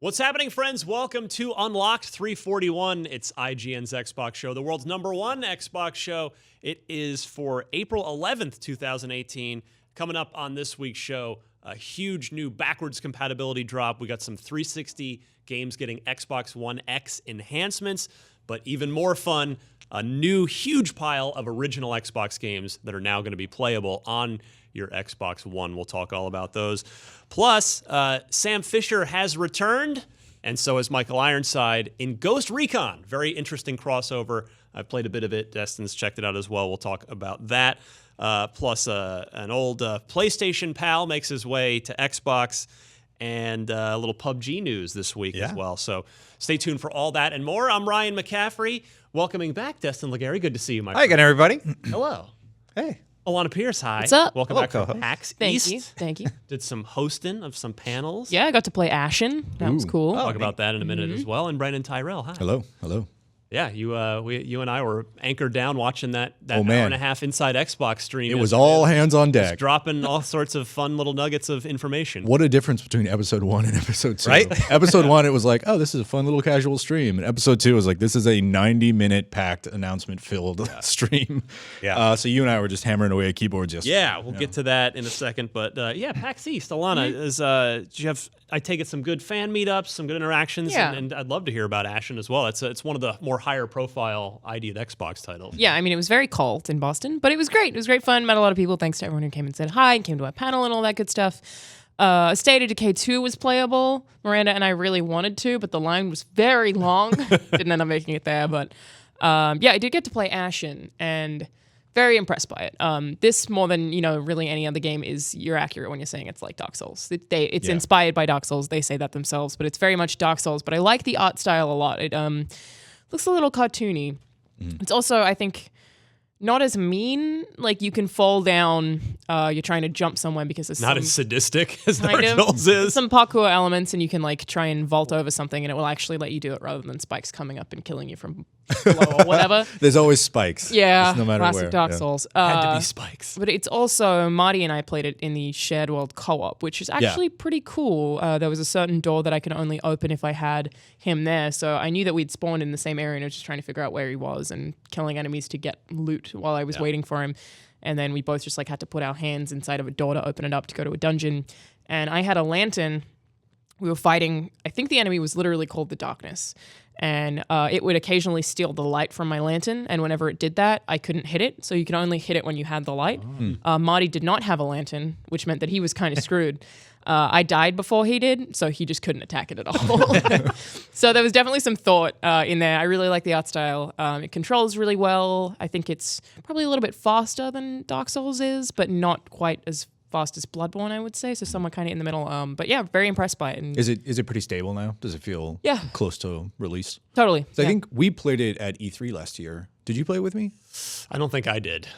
What's happening, friends? Welcome to Unlocked 341. It's IGN's Xbox show, the world's #1 Xbox show. It is for April 11th, 2018. Coming up on this week's show, a huge new backwards compatibility drop. We got some 360 games getting Xbox One X enhancements, but even more fun, a new huge pile of original Xbox games that are now going to be playable on your Xbox One. We'll talk all about those. Plus, Sam Fisher has returned, and so has Michael Ironside in Ghost Recon. Very interesting crossover. I've played a bit of it. Destin's checked it out as well. We'll talk about that. Plus, an old PlayStation pal makes his way to Xbox, and a little PUBG news this week as well. So stay tuned for all that and more. I'm Ryan McCaffrey. Welcoming back Destin Legary. Good to see you, my friend. Hi again, everybody. Hello. Hey. Alana Pierce, hi. What's up? Welcome back to PAX East. Thank you. Did some hosting of some panels. Yeah, I got to play Ashen. That was cool. Talk about that in a minute as well. And Brandon Tyrell, hi. Hello. Yeah, you and I were anchored down watching that hour man. and a half Inside Xbox stream. It was all hands on Just deck. dropping all sorts of fun little nuggets of information. What a difference between episode 1 and episode 2. Right? Episode 1, it was like, oh, this is a fun little casual stream. And episode 2 was like, this is a 90-minute packed announcement-filled stream. Yeah. So you and I were just hammering away at keyboards yesterday. Yeah, we'll get to that in a second. But yeah, PAX East. Alana, did you have, I take it, some good fan meetups, some good interactions? Yeah. And I'd love to hear about Ashen as well. It's one of the more higher profile ID at Xbox titles. Yeah, I mean, it was very cult in Boston, but it was great. It was great fun. Met a lot of people. Thanks to everyone who came and said hi and came to our panel and all that good stuff. State of Decay 2 was playable. Miranda and I really wanted to, but the line was very long. Didn't end up making it there, but yeah, I did get to play Ashen and very impressed by it. This, more than really any other game, you're accurate when you're saying it's like Dark Souls. It's inspired by Dark Souls. They say that themselves, but it's very much Dark Souls. But I like the art style a lot. It looks a little cartoony. It's also, I think, not as mean. Like, you can fall down, you're trying to jump somewhere because there's Not as sadistic as Dark Souls is. some parkour elements, and you can like try and vault over something, and it will actually let you do it rather than spikes coming up and killing you from below or whatever. There's always spikes. Yeah, Just no matter classic where. Dark Yeah. Souls. Had to be spikes. But it's also, Marty and I played it in the shared world co-op, which is actually pretty cool. There was a certain door that I could only open if I had him there, so I knew that we'd spawned in the same area, and I was just trying to figure out where he was and killing enemies to get loot while I was waiting for him. And then we both just like had to put our hands inside of a door to open it up to go to a dungeon. And I had a lantern. We were fighting, I think the enemy was literally called the Darkness. And it would occasionally steal the light from my lantern. And whenever it did that, I couldn't hit it. So you could only hit it when you had the light. Marty did not have a lantern, which meant that he was kind of screwed. I died before he did, so he just couldn't attack it at all. So there was definitely some thought in there. I really like the art style. It controls really well. I think it's probably a little bit faster than Dark Souls is, but not quite as fast as Bloodborne, I would say. So somewhere kind of in the middle. But yeah, very impressed by it. And Is it pretty stable now? Does it feel close to release? totally. So I think we played it at E3 last year. Did you play it with me? I don't think I did.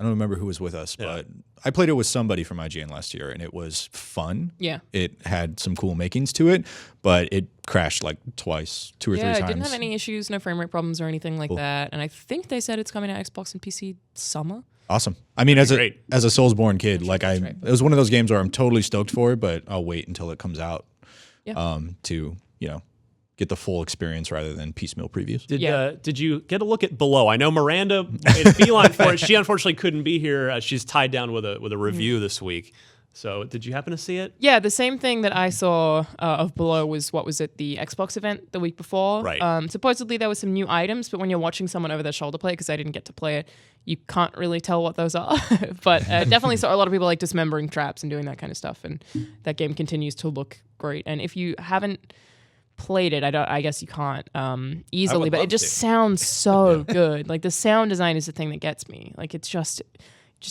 I don't remember who was with us, but I played it with somebody from IGN last year, and it was fun. Yeah. It had some cool makings to it, but it crashed like twice, 2 or 3 times. Yeah, it didn't have any issues, no frame rate problems or anything like that. And I think they said it's coming to Xbox and PC summer. Awesome. I mean, as a Soulsborne kid, it Right. was one of those games where I'm totally stoked for it, but I'll wait until it comes out to get the full experience rather than piecemeal previews. Did you get a look at Below? I know Miranda made a beeline for it. She unfortunately couldn't be here. She's tied down with a review this week. So did you happen to see it? Yeah, the same thing that I saw of Below was, what was it, the Xbox event the week before. Right. Supposedly there were some new items, but when you're watching someone over their shoulder play, because I didn't get to play it, you can't really tell what those are. But definitely saw a lot of people like dismembering traps and doing that kind of stuff. And that game continues to look great. And if you haven't played it, I guess you can't easily, but it just sounds so good. Like, the sound design is the thing that gets me. Like, it's just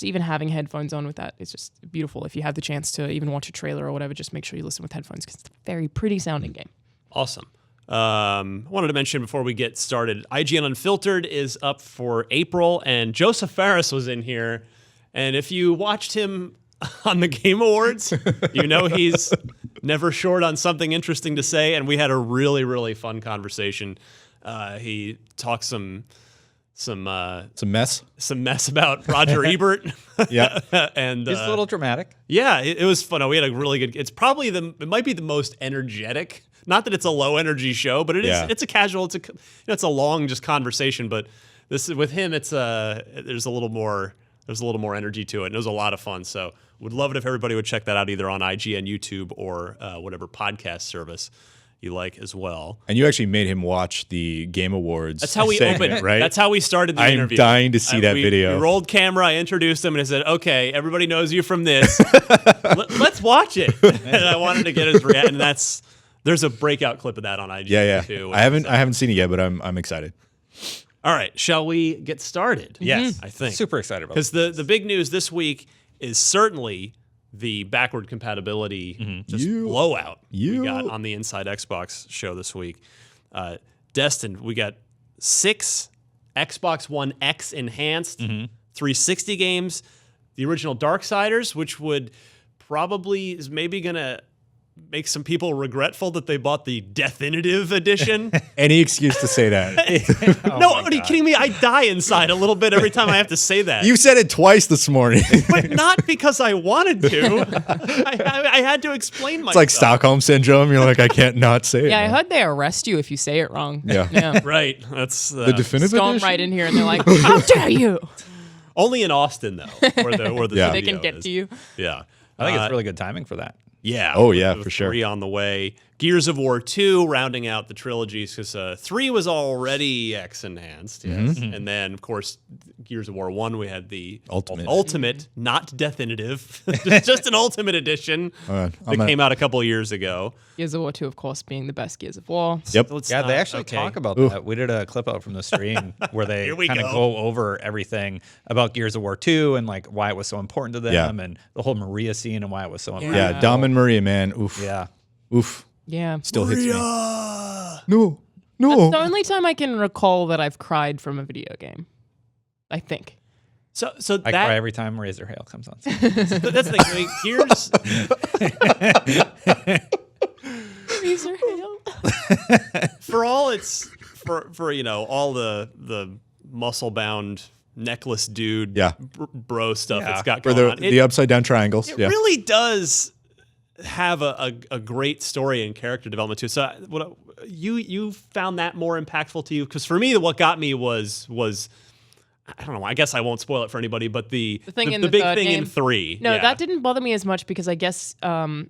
even having headphones on with that, it's just beautiful. If you have the chance to even watch a trailer or whatever, just make sure you listen with headphones, because it's a very pretty sounding game. Awesome. Wanted to mention before we get started, IGN Unfiltered is up for April, and Joseph Fares was in here. And if you watched him on the Game Awards, you know he's never short on something interesting to say, and we had a really, really fun conversation. He talked some mess about Roger Ebert. Yeah, and it's a little dramatic. Yeah, it was fun. We had a really good. It might be the most energetic Not that it's a low energy show, but it is. It's a casual. It's a long just conversation. But this is with him. It's there's a little more energy to it, and it was a lot of fun. So would love it if everybody would check that out either on IGN, YouTube, or whatever podcast service you like as well. And you actually made him watch the Game Awards. That's how we opened, right? That's how we started the interview. I'm dying to see that video. We rolled camera, I introduced him, and I said, okay, everybody knows you from this. Let's watch it. And I wanted to get his reaction, and there's a breakout clip of that on IGN too. I haven't seen it yet, but I'm excited. All right, shall we get started? Yes, I think. Super excited about it. Because the big news this week is certainly the backward compatibility blowout we got on the Inside Xbox show this week. Destin, we got 6 Xbox One X enhanced 360 games, the original Darksiders, which would probably is maybe going to make some people regretful that they bought the Definitive edition. Any excuse to say that. No, are you kidding me? I die inside a little bit every time I have to say that. You said it twice this morning. But not because I wanted to. I had to explain myself. It's like Stockholm Syndrome. You're like, I can't not say it. Yeah, I heard they arrest you if you say it wrong. Yeah. Right. That's the Definitive Storm edition? right in here and they're like, how dare you? only in Austin, though, where the Yeah. They can studio get is. to you. Yeah. I think it's really good timing for that. Yeah. Oh, yeah, with for sure. 3 on the way. Gears of War 2 rounding out the trilogies because 3 was already X enhanced. Yes. And then, of course, Gears of War 1, we had the Ultimate, not Definitive, just an Ultimate edition that came out a couple of years ago. Gears of War 2, of course, being the best Gears of War. Yep. Yeah, they actually talk about that. We did a clip out from the stream where they Here we kind of go over everything about Gears of War 2 and like why it was so important to them and the whole Maria scene and why it was so important. Yeah, Dom and Maria, man. Oof. Yeah. Oof. Yeah. Still hits me. No. That's the only time I can recall that I've cried from a video game. I think. So I cry every time Razor Hail comes on. that's the thing. Razor Hail. For all it's for all the muscle bound necklace dude bro stuff it's got For going on. the upside down triangles. It really does have a great story and character development too. So you found that more impactful to you? Because for me, what got me was I don't know. I guess I won't spoil it for anybody, but the big thing in 3. No, that didn't bother me as much because I guess I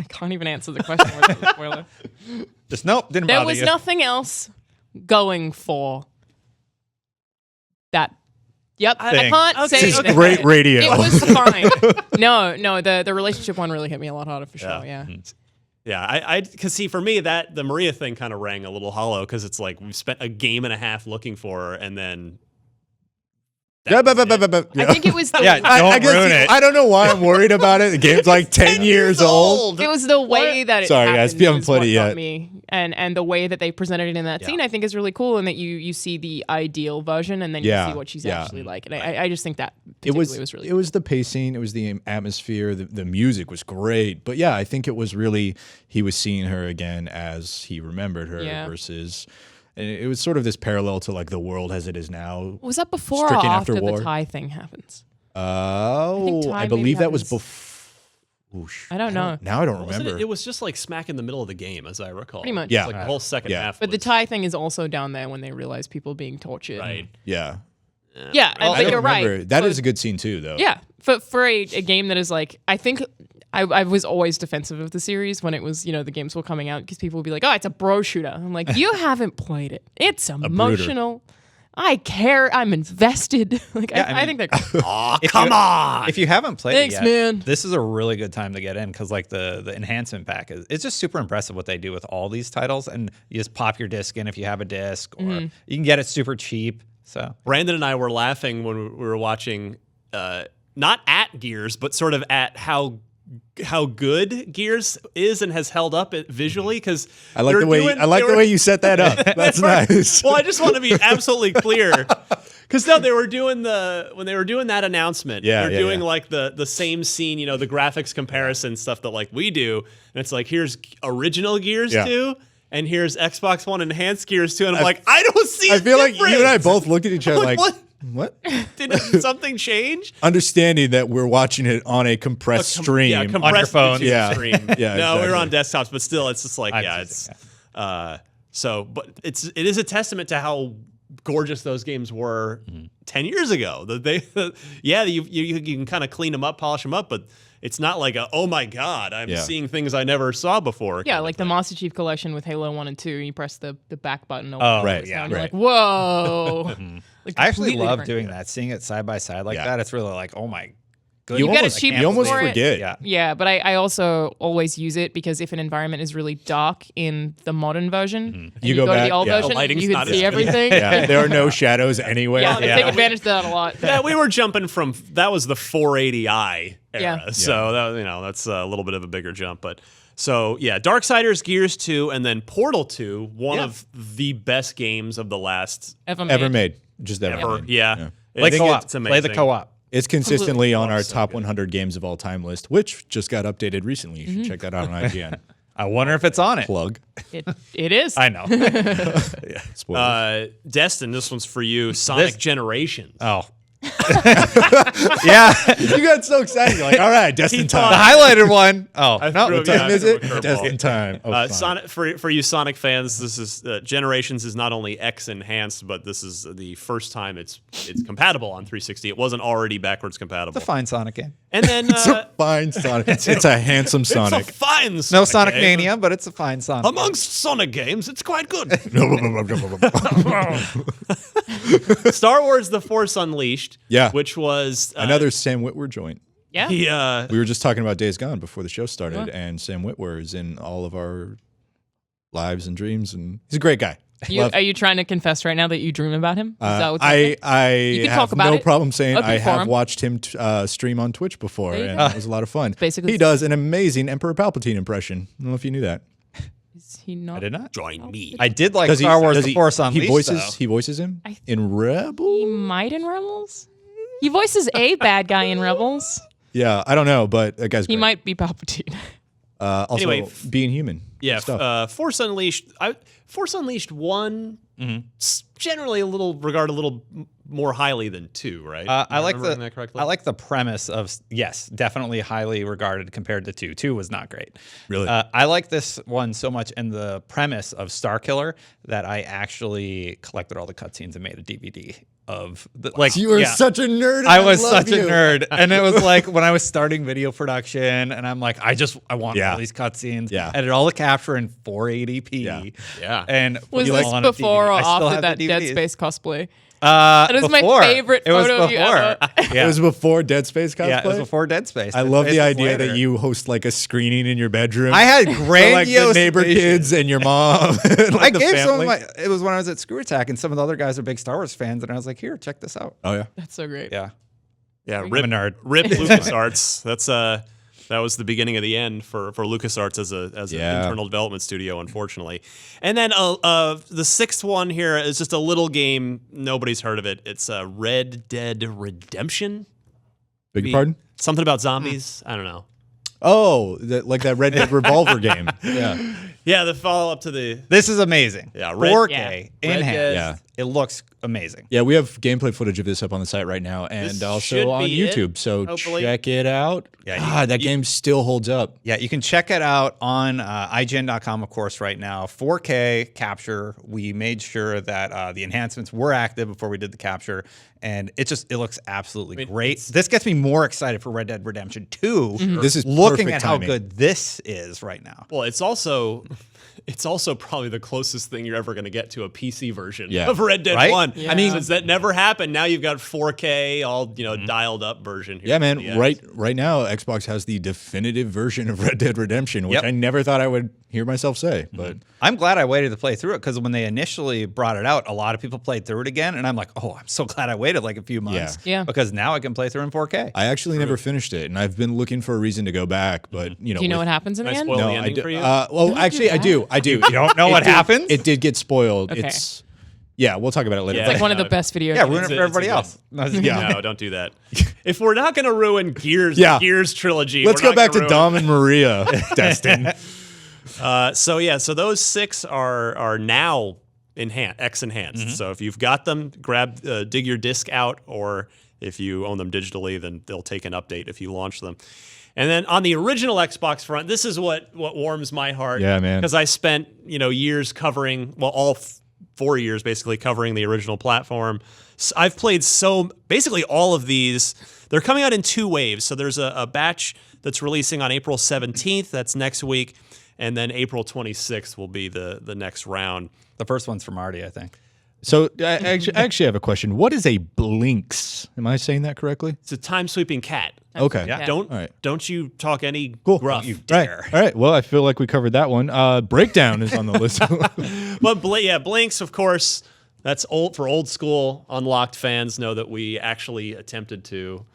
can't even answer the question without a spoiler. Just nope, didn't There bother was you. nothing else going for that. Yep, I can't say This is anything. great radio. It was fine. No, the relationship one really hit me a lot harder for sure. Yeah. Yeah, I because see for me that the Maria thing kind of rang a little hollow because it's like we've spent a game and a half looking for her and then. I think it was the I don't know why I'm worried about it. The game's like 10 years old. It was the way that it Sorry, guys, happened we haven't is played what it got yet. me. And the way that they presented it in that scene, I think is really cool, and that you see the ideal version, and then you see what she's actually like. And I just think that particularly was really It was the pacing, it was the atmosphere, the music was great. But yeah, I think it was really, he was seeing her again as he remembered her versus... And it was sort of this parallel to like the world as it is now. Was that before or stricken after war. the tie thing happens? I believe that was before. I don't know. Now I don't remember. It was just like smack in the middle of the game, as I recall. Pretty much. Yeah. Like the whole second half. But the was- tie thing is also down there when they realize people being tortured. Right. Yeah. Yeah, I but don't you're remember. right. That is a good scene too, though. Yeah, for a game that is like, I think I was always defensive of the series when it was, the games were coming out because people would be like, oh, it's a bro shooter. I'm like, you haven't played it. It's emotional. I care. I'm invested. I think they're cool. Oh, come on. If you haven't played Thanks, it yet, man. this is a really good time to get in because like the enhancement pack it's just super impressive what they do with all these titles, and you just pop your disc in if you have a disc, or you can get it super cheap. So Brandon and I were laughing when we were watching, not at Gears, but sort of at how good Gears is and has held up it visually, because I like the way you set that up. That's nice. Well, I just want to be absolutely clear, because when they were doing that announcement, they're doing like the same scene, the graphics comparison stuff that like we do, and it's like here's original Gears 2. And here's Xbox One enhanced Gears 2, and I'm like, I don't see. I feel like you and I both looked at each other like, what? What? Did something change? Understanding that we're watching it on a compressed stream. Yeah, compressed on your phone. YouTube Yeah. stream. Yeah, No, we were exactly. on desktops, but still, it's just like, I'm it's. choosing, So, but it is a testament to how gorgeous those games were 10 years ago. You can kind of clean them up, polish them up, but it's not like oh my God, I'm seeing things I never saw before. Yeah, like the Master Chief Collection with Halo 1 and 2, you press the back button. Oh, right, yeah. And you're right. like, whoa. Like, I actually completely love different. doing that, seeing it side by side like Yeah. that. It's really like, oh my goodness. You get almost- it cheap you almost for it. forget. Yeah. Yeah, but I also always use it because if an environment is really dark in the modern version, and You you go go to back, the old yeah. The version, lighting's you can not as see good. everything. Yeah, there are no shadows anywhere. Yeah, Yeah. take advantage of that a lot. Yeah, we were jumping from that was the 480i era, Yeah. so that that's a little bit of a bigger jump. But so yeah, Darksiders, Gears 2, and then Portal 2, one of the best games of the last Ever made. Just ever. ever. made. Yeah, Play It's- co-op. It's Play amazing. the co-op. It's consistently on our so top good. 100 games of all time list, which just got updated recently. You should check that out on IGN. I wonder if it's on it. Plug. It is. I know. Spoilers. Destin, this one's for you. Sonic This- Generations. Oh. Yeah. You got so excited. You're like, all right, Destin The time. highlighted one. Oh, no. threw What Yeah, time I is threw a it? curveball. Destin time. Oh, fine. Sonic for you Sonic fans, this is Generations is not only X enhanced, but this is the first time it's compatible on 360. It wasn't already backwards compatible. It's a fine Sonic game. And then It's a fine Sonic. It's a handsome it's Sonic. a fine No Sonic Sonic game. Mania, but it's a fine Sonic. Amongst Sonic games, it's quite good. Star Wars: The Force Unleashed. Yeah. which was Another Sam Witwer joint. Yeah. he, We were just talking about Days Gone before the show started, and Sam Witwer is in all of our lives and dreams, and he's a great guy. Are you trying to confess right now that you dream about him? Is that what's I You can have talk about no it. problem saying Open I have forum. watched him stream on Twitch before, There you and go. it was a lot of fun. basically He does an amazing Emperor Palpatine impression. I don't know if you knew that. Is he not? I did not. join me. I did like Does he- Star Wars: does The he- Force Unleashed. He voices him I- in Rebel. He might in Rebels. He voices a bad guy in Rebels. Yeah, I don't know, but that guy's He great. might be Palpatine. Also, Anyway, being human. Yeah, Stuff. Force Unleashed. Force Unleashed 1 generally regarded a little more highly than 2, right? I Am I like remembering that correctly? I like the premise of yes, definitely highly regarded compared to 2. 2 was not great. Really? I like this one so much and the premise of Starkiller that I actually collected all the cutscenes and made a DVD of the, like You are yeah. such a nerd. and I was love such you. a nerd, and it was like when I was starting video production, and I'm like, I want Yeah. all these cutscenes. Yeah. Edit all the capture in 480p. Yeah. Yeah. and Was put it this all on a before DVD. or I still after have that the Dead DVDs. Space cosplay? That is my favorite It was photo of you before. ever. Yeah. It was before Dead Space cosplay. Yeah, it was before Dead Space. I Dead love Space the was idea later. that you host like a screening in your bedroom. I had for, like the grandiose neighbor visions. kids and your mom. and, like, I the gave some of family. my. It was when I was at Screw Attack, and some of the other guys are big Star Wars fans, and I was like, "Here, check this out." Oh yeah. That's so great. Yeah, yeah, I'm a nerd. Rip LucasArts. That was the beginning of the end for LucasArts as an internal development studio, unfortunately. And then the sixth one here is just a little game. Nobody's heard of it. It's Red Dead Redemption. Beg your pardon? Something about zombies. I don't know. Oh, like that Red Dead Revolver game. Yeah. Yeah, the follow up to the this is amazing. Yeah, 4K yeah. Red enhanced. Dead. Yeah. It looks amazing. Yeah, we have gameplay footage of this up on the site right now and This should also on be it, YouTube. So hopefully. check it out. Yeah, God, that game still holds up. Yeah, you can check it out on IGN.com, of course, right now. 4K capture. We made sure that the enhancements were active before we did the capture, and it looks absolutely great. This gets me more excited for Red Dead Redemption 2. This is looking perfect at how timing. good this is right now. Well, it's also probably the closest thing you're ever going to get to a PC version Yeah. of Red Dead Right? 1. Yeah. I mean, since that never happened, now you've got 4K, all dialed up version. Here Yeah, for man. the X. Right now, Xbox has the definitive version of Red Dead Redemption, which Yep. I never thought I would hear myself say. But I'm glad I waited to play through it because when they initially brought it out, a lot of people played through it again, and I'm like, oh, I'm so glad I waited like a few months. Yeah. Because now I can play through in 4K. I actually never finished it, and I've been looking for a reason to go back. But Do you know what happens in the Can I end? spoil No, the I ending do. for you? Well, actually, I do. You don't know what happens? It did get spoiled. Okay. Yeah, we'll talk about it later. Yeah. It's like one of the No. best video Yeah, games. ruin it It's for a- everybody it's a else. Yeah. No, don't do that. If we're not going to ruin Gears, Yeah. Gears trilogy, Let's we're go not back to gonna Dom and Maria, Destin. So those 6 are now X enhanced. So if you've got them, dig your disc out, or if you own them digitally, then they'll take an update if you launch them. And then on the original Xbox front, this is what warms my heart. Yeah, man. Because I spent years covering, all 4 years basically covering the original platform. So I've played basically all of these. They're coming out in 2 waves. So there's a batch that's releasing on April 17th. That's next week. And then April 26th will be the next round. The first one's from Marty, I think. So I actually have a question. What is a Blinks? Am I saying that correctly? It's a time-sweeping cat. Okay. Yeah. Don't you talk any gruff. You dare. All right. Well, I feel like we covered that one. Breakdown is on the list. But Blinks, of course, that's old for old school Unlocked fans know that we actually attempted to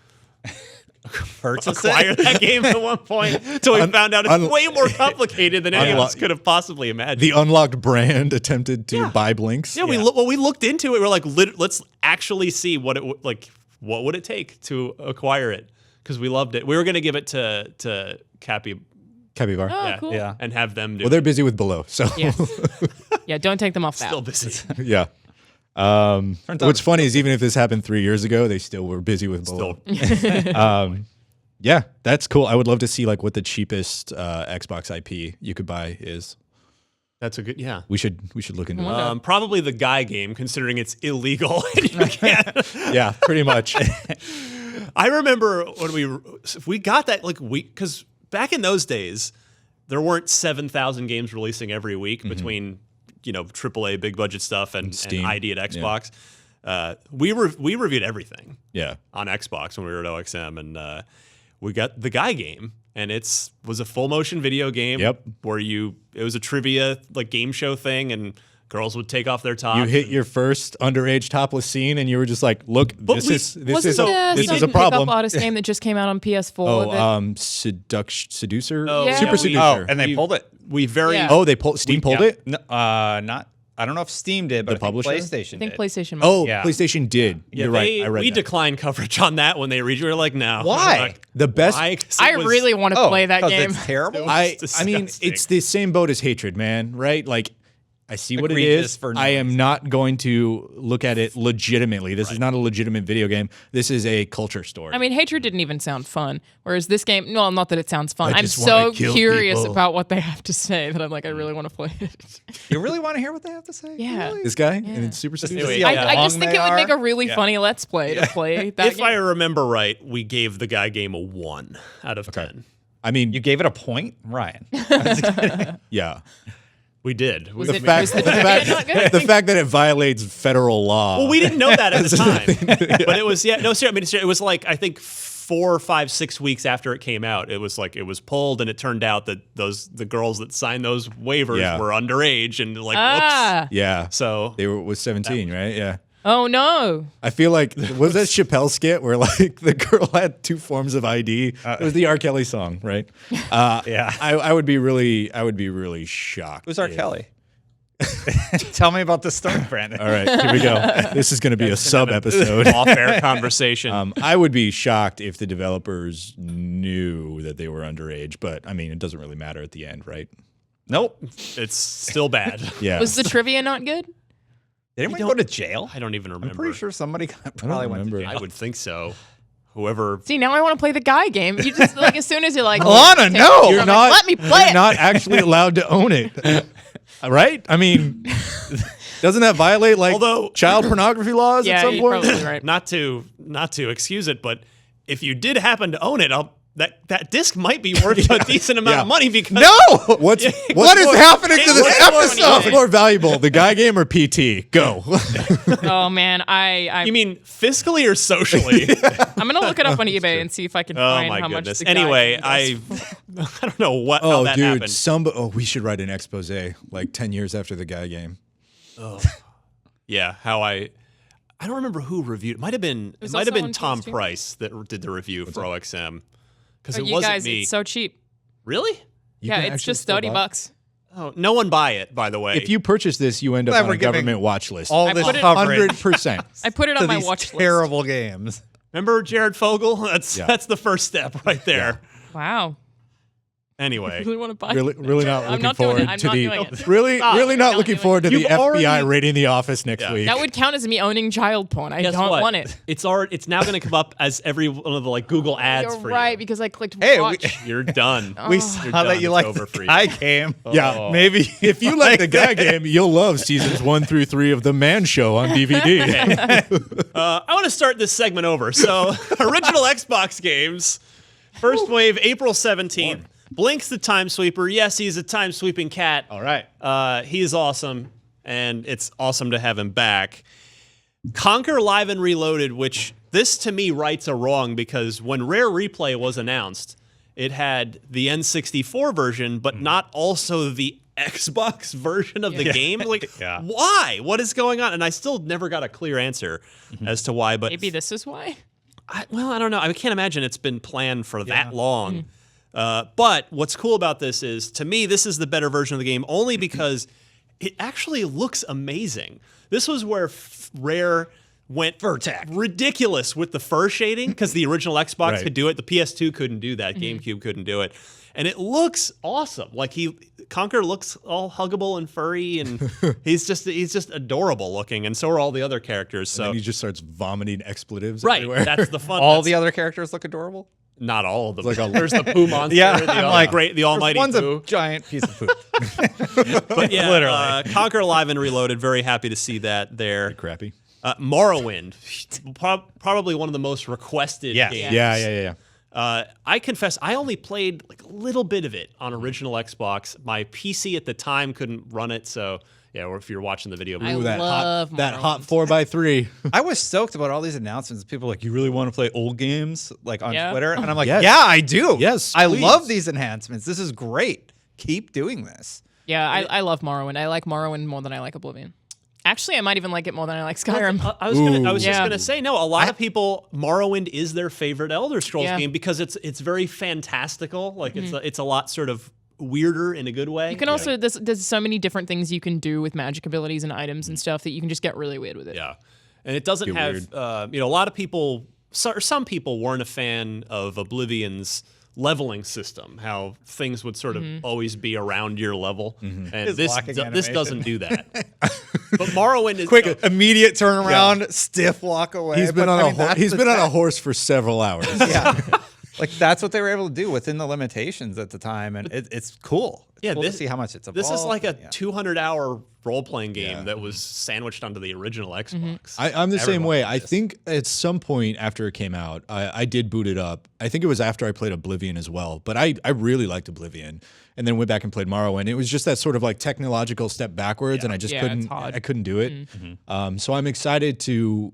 acquire that game at one point until we found out it's way more complicated than any of us could have possibly imagined. The Unlocked brand attempted to buy Blinks. Yeah, we looked into it. We're like, let's actually see what would it take to acquire it, because we loved it. We were going to give it to Capybar. Oh, cool. Yeah. And have them do Well, they're busy with Below, so Yes. Yeah, don't take them off that. still busy. yeah. What's funny is even if this happened 3 years ago, they still were busy with Below. Yeah, that's cool. I would love to see what the cheapest Xbox IP you could buy is. That's a good, yeah. We should look into that. Probably the Guy game, considering it's illegal. And you can't. Yeah, pretty much. I remember when we got that, because back in those days, there weren't 7,000 games releasing every week between, AAA big budget stuff and ID at Xbox. Yeah. We reviewed everything. Yeah. On Xbox when we were at OXM, and we got the Guy game, and was a full motion video game. Yep. Where it was a trivia game show thing, and girls would take off their tops. You hit your first underage topless scene, and you were just like, "Look, this is a problem." Pickup artist game that just came out on PS4. Seducer, Super Seducer. Oh, and they pulled it. Steam pulled it. No, not. I don't know if Steam did, but The publisher? PlayStation I think did. PlayStation. Oh, PlayStation did. Yeah, You're right. I read we that. declined coverage on that when they read. We were like, no. Why? The best. Why? 'Cause I it was- really want to play that 'cause game. It's terrible. I mean, disgusting. it's the same boat as hatred, man. Right? I see what it Egregious is. for I noise. am not going to look at it legitimately. This is not a legitimate video game. This is a culture story. I mean, Hatred didn't even sound fun. Whereas this game, well, not that it sounds fun. I I'm just so wanna kill curious people. about what they have to say that I'm like, I really want to play it. You really want to hear what they have to say? Yeah. Really? this guy and it's Super Seducer. Anyway, how I just long think they it would make are. a really funny Let's Play to play that If game. I remember right, we gave the Guy game a 1 out of 10. I mean, You gave it a point, Ryan. yeah. We did. Was The it- fact, was the, the trivia not good? fact, the fact that it violates federal law. Well, we didn't know that at the time, but it was seriously, it was I think 4, 5, 6 weeks after it came out. It was it was pulled, and it turned out that the girls that signed those waivers were underage, and whoops. Yeah. So They was 17, right? Yeah. Oh no. I feel like was that Chappelle skit where the girl had 2 forms of ID? It was the R. Kelly song, right? Yeah. I would be really shocked. Who's R. if- Kelly? Tell me about this story, Brandon. All right, here we go. This is going to be a sub episode. off-air conversation. I would be shocked if the developers knew that they were underage, but I mean, it doesn't really matter at the end, right? Nope. It's still bad. Yeah. Was the trivia not good? Did anyone go to jail? I don't even remember. I'm pretty sure somebody probably went to remember. jail. I would think so. Whoever. See, now I want to play the Guy game. You just as soon as you're like, Lana, no! You're I'm not. like, let me play You're it. not actually allowed to own it, right? I mean, doesn't that violate Although- child pornography laws at Yeah, some you're point? probably right. Not to excuse it, but if you did happen to own it, that disc might be worth a decent amount of money because No! What's What is more- happening to this What's more- episode? What's more valuable, the Guy game or PT? Go. Oh man, You mean fiscally or socially? I'm gonna look it up on eBay and see if I can Oh find my how much. goodness. The Guy Anyway, game goes I don't know how Oh, that dude, happened. we should write an expose 10 years after the Guy game. Yeah, how I don't remember who reviewed. It might have been was Tom also on PS2. Price that did the review for OXM because for. it You wasn't guys, me. it's so cheap. Really? You Yeah, can it's actually just still buy it. $30. Oh, no one buy it, by the way. If you purchase this, you end up Glad on we're a giving government watch list. All I this put it- coverage 100%. I put it to on my these watch list. terrible games. remember Jared Fogle? That's Yeah. the first step right there. Wow. Anyway, really want to buy. Really not I'm looking not doing forward it. I'm to not the doing it. really not not looking doing forward to You've the FBI already- raiding the office next week. That would count as me owning child porn. I guess don't what? want it. It's now going to come up as every one of the like Google ads You're for right you. because I clicked Hey, watch. You're done. We You're saw done. that you It's like over the for you. guy game. Yeah, Maybe if you like the guy game, you'll love seasons 1 through 3 of The Man Show on DVD. I want to start this segment over. So, original Xbox games. First wave, April 17th. Blink's the time sweeper. Yes, he's a time sweeping cat. All right. He is awesome, and it's awesome to have him back. Conquer Live and Reloaded, which this to me rights a wrong because when Rare Replay was announced, it had the N64 version, but not also the Xbox version of the game. Like, why? What is going on? And I still never got a clear answer as to why. But Maybe this is why. I don't know. I can't imagine it's been planned for that long. But what's cool about this is, to me, this is the better version of the game only because it actually looks amazing. This was where Rare went ridiculous with the fur shading because the original Xbox could do it. The PS2 couldn't do that. GameCube couldn't do it. And it looks awesome. Like Conquer looks all huggable and furry, and he's just adorable looking, and so are all the other characters. So And he just starts vomiting expletives right, everywhere. that's the fun. All that's, the other characters look adorable. not all of them. like a- There's the poo monster. Yeah, the, I'm like, the almighty One's poo. a giant piece of poop. But yeah, literally. Conquer Live and Reloaded. Very happy to see that there. Crappy. Morrowind, probably one of the most requested Yes. games. Yeah. I confess, I only played like a little bit of it on original Xbox. My PC at the time couldn't run it, so yeah. Or if you're watching the video, I Ooh, that love hot Morrowind. 4x3. I was stoked about all these announcements. People were like, you really want to play old games like on Yeah. Twitter? And I'm like, Yes. yeah, I do. Yes, I please. love these enhancements. This is great. Keep doing this. Yeah, I love Morrowind. I like Morrowind more than I like Oblivion. Actually, I might even like it more than I like Skyrim. I was just Yeah. gonna say no. A lot of people, Morrowind is their favorite Elder Scrolls game because it's very fantastical. Like it's a lot sort of weirder in a good way. You can also there's so many different things you can do with magic abilities and items and stuff that you can just get really weird with it. Yeah, and it doesn't have a lot of people. Some people weren't a fan of Oblivion's leveling system, how things would sort of always be around your level, and His this locking this animation. doesn't do that. But Morrowind is Quick, immediate turnaround, stiff walk away. He's been But, on I a mean, that's he's the been on a tech. horse for several hours. Yeah. Like that's what they were able to do within the limitations at the time, and it's cool. It's cool to see how much it's evolved. This is like a Yeah. 200-hour role-playing game that was sandwiched onto the original Xbox. I'm the same Everyone way. did I this. think at some point after it came out, I did boot it up. I think it was after I played Oblivion as well. But I really liked Oblivion, and then went back and played Morrowind. It was just that sort of like technological step backwards, and I just Yeah, it's couldn't. hard. I couldn't do it. So I'm excited to.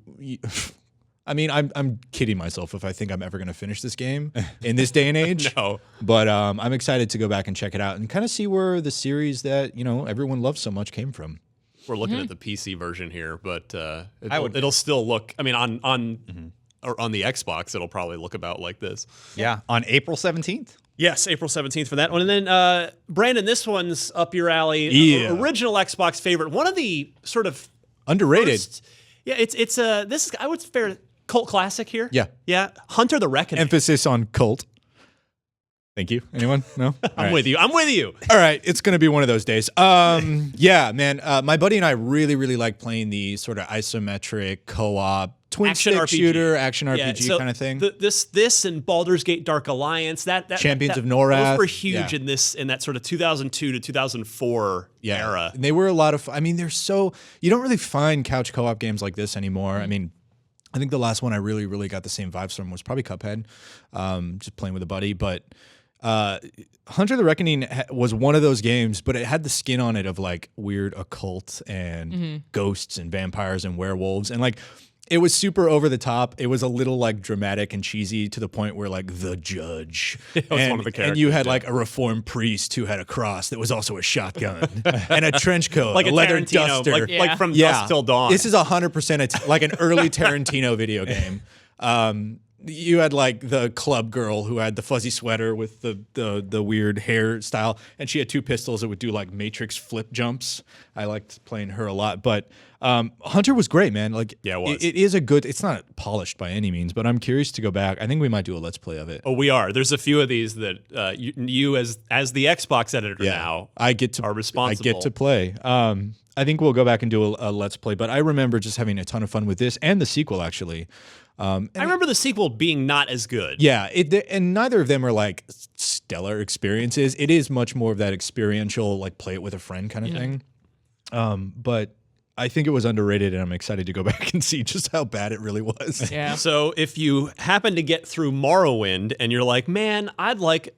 I mean, I'm kidding myself if I think I'm ever going to finish this game in this day and age. No. But I'm excited to go back and check it out and kind of see where the series that everyone loves so much came from. We're looking at the PC version here, but would- it'll still look. I mean, or on the Xbox, it'll probably look about like this. Yeah, on April 17th. Yes, April 17th for that one. And then, Brandon, this one's up your alley. Yeah. Original Xbox favorite. One of the sort of Underrated. yeah, it's this is, I would fair cult classic here. Yeah. Yeah. Hunter the Reckoning. Emphasis on cult. Thank you. Anyone? No? I'm with you. I'm with you. All right, it's gonna be one of those days. Yeah, man. My buddy and I really, really like playing the sort of isometric co-op twin Action stick RPG. shooter, action Yeah, RPG so kind of thing. This and Baldur's Gate Dark Alliance, that Champions that- of Norath, those were huge yeah. in that sort of 2002 to 2004 era. And they were a lot of. I mean, they're so you don't really find couch co-op games like this anymore. I mean, I think the last one I really, really got the same vibes from was probably Cuphead, just playing with a buddy. But Hunter the Reckoning was one of those games, but it had the skin on it of like weird occult and ghosts and vampires and werewolves, and like it was super over the top. It was a little like dramatic and cheesy to the point where like the judge was and, one of the and you had characters, like a reformed priest who had a cross that was also a shotgun and a trench coat, Like a a leather Tarantino, duster, like from Dusk Till Dawn. This is 100% like an early Tarantino video game. you had like the club girl who had the fuzzy sweater with the weird hairstyle, and she had 2 pistols that would do like Matrix flip jumps. I liked playing her a lot, but Hunter was great, man. Like, yeah, it was. It is a good. It's not polished by any means, but I'm curious to go back. I think we might do a let's play of it. Oh, we are. There's a few of these that you as the Xbox editor now, are responsible. I get to play. I think we'll go back and do a let's play, but I remember just having a ton of fun with this and the sequel actually. I remember the sequel being not as good. Yeah, and neither of them are like stellar experiences. It is much more of that experiential, like play it with a friend kind of thing. But I think it was underrated, and I'm excited to go back and see just how bad it really was. Yeah. So if you happen to get through Morrowind and you're like, man, I'd like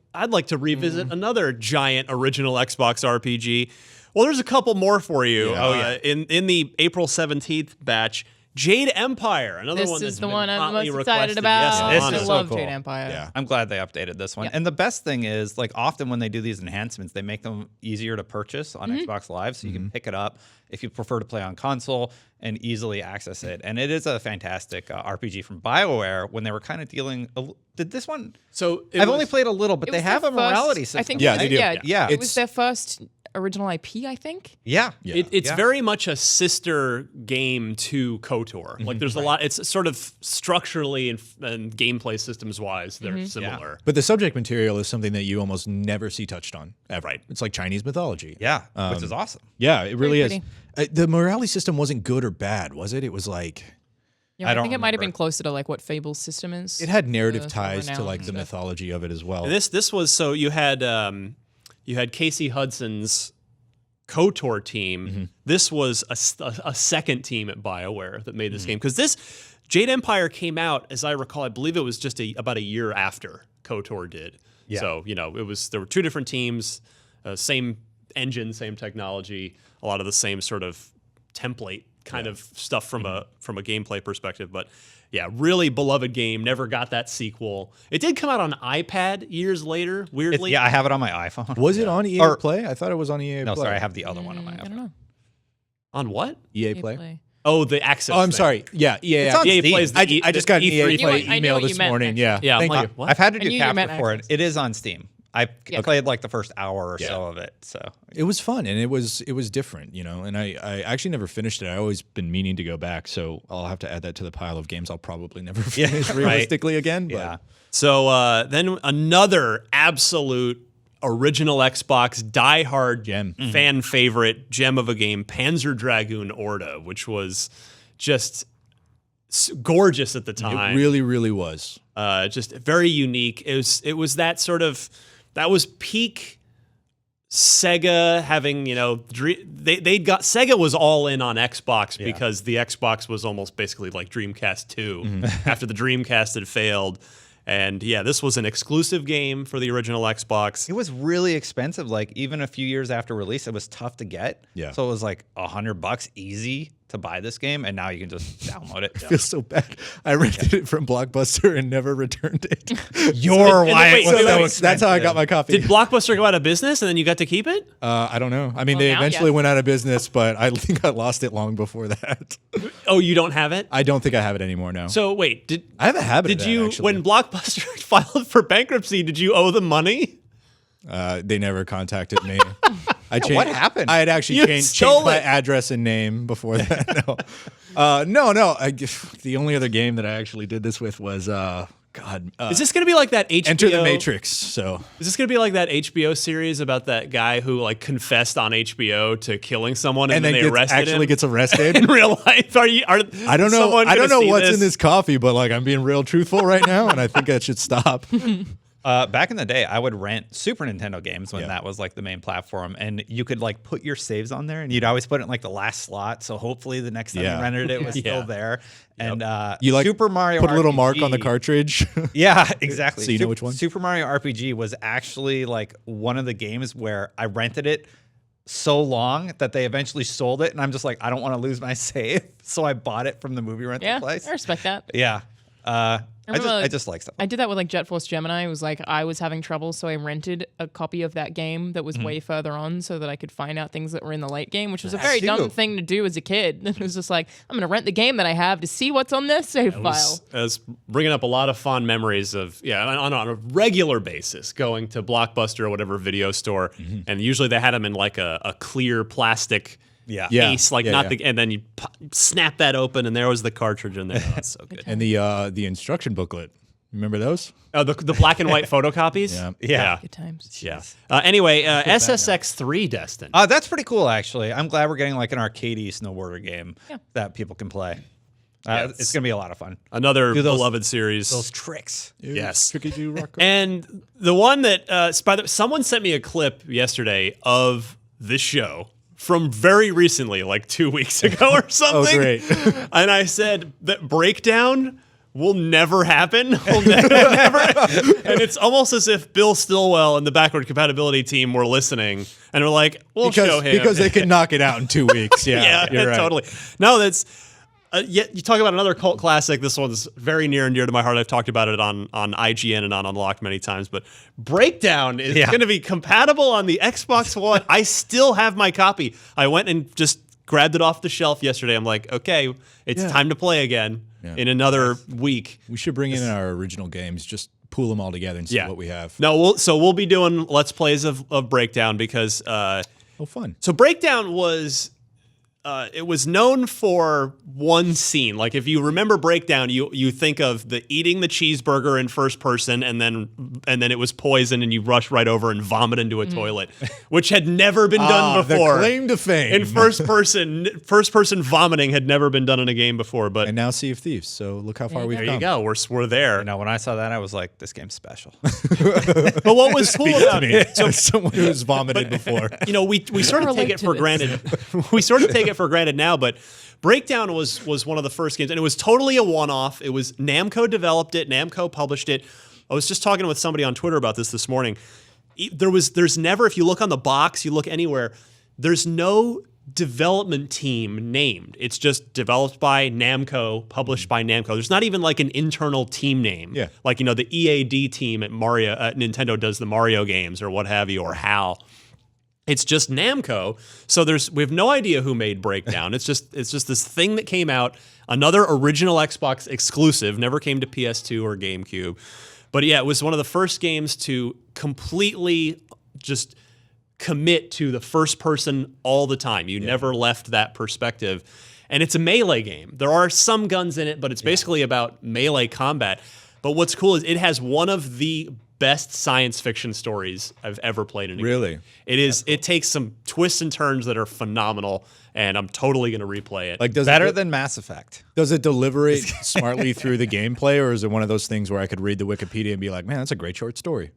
to revisit another giant original Xbox RPG. Well, there's a couple more for you. Yeah. In the April 17th batch, Jade Empire, another one that's This is the been one I'm most hotly excited requested. about. Yes, I honest. love so Jade cool. Empire. Yeah. I'm glad they updated this one. Yeah. And the best thing is, like, often when they do these enhancements, they make them easier to purchase on Xbox Live, so you can pick it up if you prefer to play on console and easily access it. And it is a fantastic RPG from BioWare when they were kind of dealing. Did this one? So I've only played a little, but It they was have their a morality first- system. I think. Yeah, they do. Yeah, it was It's- their first original IP, I think. Yeah. It's very much a sister game to KOTOR. Like there's a lot. It's sort of structurally and gameplay systems wise, they're similar. But the subject material is something that you almost never see touched on ever. Right. It's like Chinese mythology. Yeah, which is awesome. Yeah, it really is. Pretty. The morality system wasn't good or bad, was it? It was like Yeah, I I don't think it might have remember. been closer to like what Fable's system is. it had narrative The ties to renowned like the stuff. mythology of it as well. And this was so you had Casey Hudson's KOTOR team. This was a second team at BioWare that made this game because this Jade Empire came out, as I recall, I believe it was just about a year after KOTOR did. Yeah. So there were 2 different teams, same engine, same technology, a lot of the same sort of template kind of stuff from a gameplay perspective, but. Yeah, really beloved game. Never got that sequel. It did come out on iPad years later, weirdly. Yeah, I have it on my iPhone. Was it on EA Or- Play? I thought it was on EA No, Play. sorry, I have the other one on my I don't iPhone. know. On what? EA Play. Play. Oh, the access. Oh, I'm thing. sorry. Yeah, EA. It's on EA Steam. plays the I just got an EA E3 Play I knew email what you this meant, morning. actually. Yeah. Yeah, I'm Thank like, you. what? I've had to I do knew you meant capture for it. access. It is on Steam. I played like the first hour or so of it. So It was fun and it was different, and I actually never finished it. I always been meaning to go back, so I'll have to add that to the pile of games I'll probably never finish realistically again. But yeah. So then another absolute original Xbox diehard Gem. fan favorite gem of a game, Panzer Dragoon Orta, which was just gorgeous at the time. It really, really was. Just very unique. It was that sort of that was peak Sega having Sega was all in on Xbox because the Xbox was almost basically like Dreamcast 2 after the Dreamcast had failed. And yeah, this was an exclusive game for the original Xbox. It was really expensive. Like even a few years after release, it was tough to get. Yeah. So it was like $100 easy to buy this game, and now you can just download it. I feel so bad. I rented it from Blockbuster and never returned it. You're And why wait, it was wait, so wait, expensive. That's how I got my copy. Did Blockbuster go out of business and then you got to keep it? I don't know. I mean, Well, they now, eventually yes. went out of business, but I think I lost it long before that. Oh, you don't have it? I don't think I have it anymore now. So wait, did I have a habit of did that, you actually. when Blockbuster filed for bankruptcy, did you owe them money? They never contacted me. I changed, what happened? I had actually You changed stole my it. address and name before that. No. The only other game that I actually did this with was Is this going to be like that HBO? Enter the Matrix. So Is this going to be like that HBO series about that guy who like confessed on HBO to killing someone and, and then then they arrested him? gets arrested. in real life? I don't know. someone I don't gonna know see what's this? in this coffee, but like I'm being real truthful right now, and I think that should stop. Back in the day, I would rent Super Nintendo games when Yeah. that was like the main platform, and you could like put your saves on there, and you'd always put it in like the last slot. So hopefully the next time Yeah. you rendered it was Yeah. still there. And You like Super Mario put a little mark on the RPG cartridge. Yeah, exactly. So you know which one? Super Mario RPG was actually like one of the games where I rented it so long that they eventually sold it, and I'm just like, I don't want to lose my save, so I bought it from the movie rental Yeah, place. I respect that. Yeah. I just like stuff. I did that with like Jet Force Gemini. It was like I was having trouble, so I rented a copy of that game that was way further on so that I could find out things that were in the late game, which was a very dumb thing to do as a kid. It was just like, I'm going to rent the game that I have to see what's on this save file. It was bringing up a lot of fond memories of, on a regular basis, going to Blockbuster or whatever video store, and usually they had them in like a clear plastic case, and then you snap that open, and there was the cartridge in there. Oh, that's so good. And the instruction booklet. Remember those? Oh, the black and white photocopies? Yeah. Good times. Yeah. Anyway, SSX3, Destin. That's pretty cool, actually. I'm glad we're getting like an arcadey snowboarder game that people can play. It's going to be a lot of fun. Another beloved series. Those tricks. Yes. Tricky do rock. And the one that someone sent me a clip yesterday of this show from very recently, like 2 weeks ago or something. Oh, great. And I said that breakdown will never happen. Will never. And it's almost as if Bill Stillwell and the backward compatibility team were listening and were like, we'll show him. Because they can knock it out in 2 weeks. Yeah, you're right. Totally. No, that's... you talk about another cult classic. This one's very near and dear to my heart. I've talked about it on IGN and on Unlocked many times. But Breakdown is going to be compatible on the Xbox One. I still have my copy. I went and just grabbed it off the shelf yesterday. I'm like, okay, it's time to play again in another week. We should bring in our original games, just pool them all together and see what we have. No, we'll be doing Let's Plays of Breakdown because... fun. So Breakdown was... it was known for one scene. Like if you remember Breakdown, you think of the eating the cheeseburger in first person, and then it was poison, and you rush right over and vomit into a toilet, which had never been done before. The claim to fame in first person vomiting had never been done in a game before. But and now Sea of Thieves. So look how far we've come. There you go. We're there. When I saw that, I was like, this game's special. But what was cool about it? So someone who's vomited before. We sort of take it for granted. We sort of take it for granted now, but Breakdown was one of the first games, and it was totally a one-off. It was Namco developed it, Namco published it. I was just talking with somebody on Twitter about this morning. There's never, if you look on the box, you look anywhere, there's no development team named. It's just developed by Namco, published by Namco. There's not even like an internal team name. Yeah. Like, the EAD team at Nintendo does the Mario games or what have you, or HAL. It's just Namco, so we have no idea who made Breakdown. It's just this thing that came out, another original Xbox exclusive, never came to PS2 or GameCube. But yeah, it was one of the first games to completely just commit to the first person all the time. You never left that perspective. And it's a melee game. There are some guns in it, but it's basically about melee combat. But what's cool is it has one of the best science fiction stories I've ever played in a game. It is. Cool. It takes some twists and turns that are phenomenal, and I'm totally going to replay it. Like better than Mass Effect. Does it deliver it smartly through the gameplay, or is it one of those things where I could read the Wikipedia and be like, man, that's a great short story?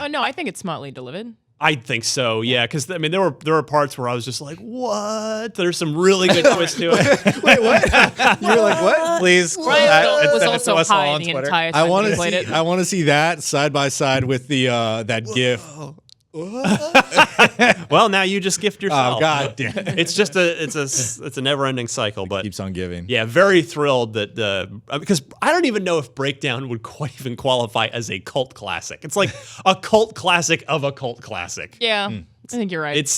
No, I think it's smartly delivered. I think so, yeah. Because there were parts where I was just like, "What?" There's some really good twists to it. Wait, what? You're like, what? Please. Ryan was also high the entire time he played it. I want to see that side by side with the that GIF. Well, now you just gift yourself. Oh God damn! It's just it's a never-ending cycle. But keeps on giving. Yeah, very thrilled that because I don't even know if Breakdown would quite even qualify as a cult classic. It's like a cult classic of a cult classic. Yeah, I think you're right.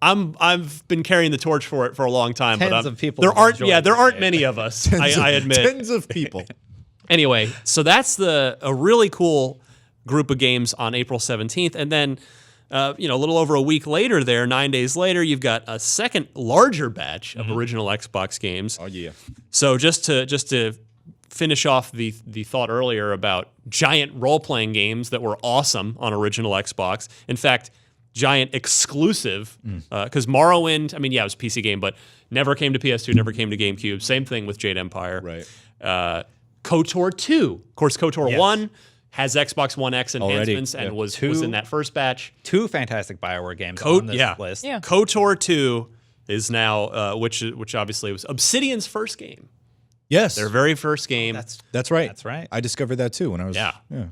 I've been carrying the torch for it for a long time. Tens of people. There aren't many of us. I admit. Tens of people. Anyway, so that's a really cool group of games on April 17th, and then a little over a week later, 9 days later, you've got a second larger batch of original Xbox games. Oh yeah. So just to finish off the thought earlier about giant role-playing games that were awesome on original Xbox. In fact, giant exclusive, because Morrowind, it was a PC game, but never came to PS2, never came to GameCube. Same thing with Jade Empire. Right. KOTOR 2. Of course, KOTOR 1 has Xbox One X enhancements and was in that first batch. 2 fantastic BioWare games on this list. Yeah. KOTOR 2 is now, which obviously was Obsidian's first game. Yes. Their very first game. That's right. That's right. I discovered that too when I was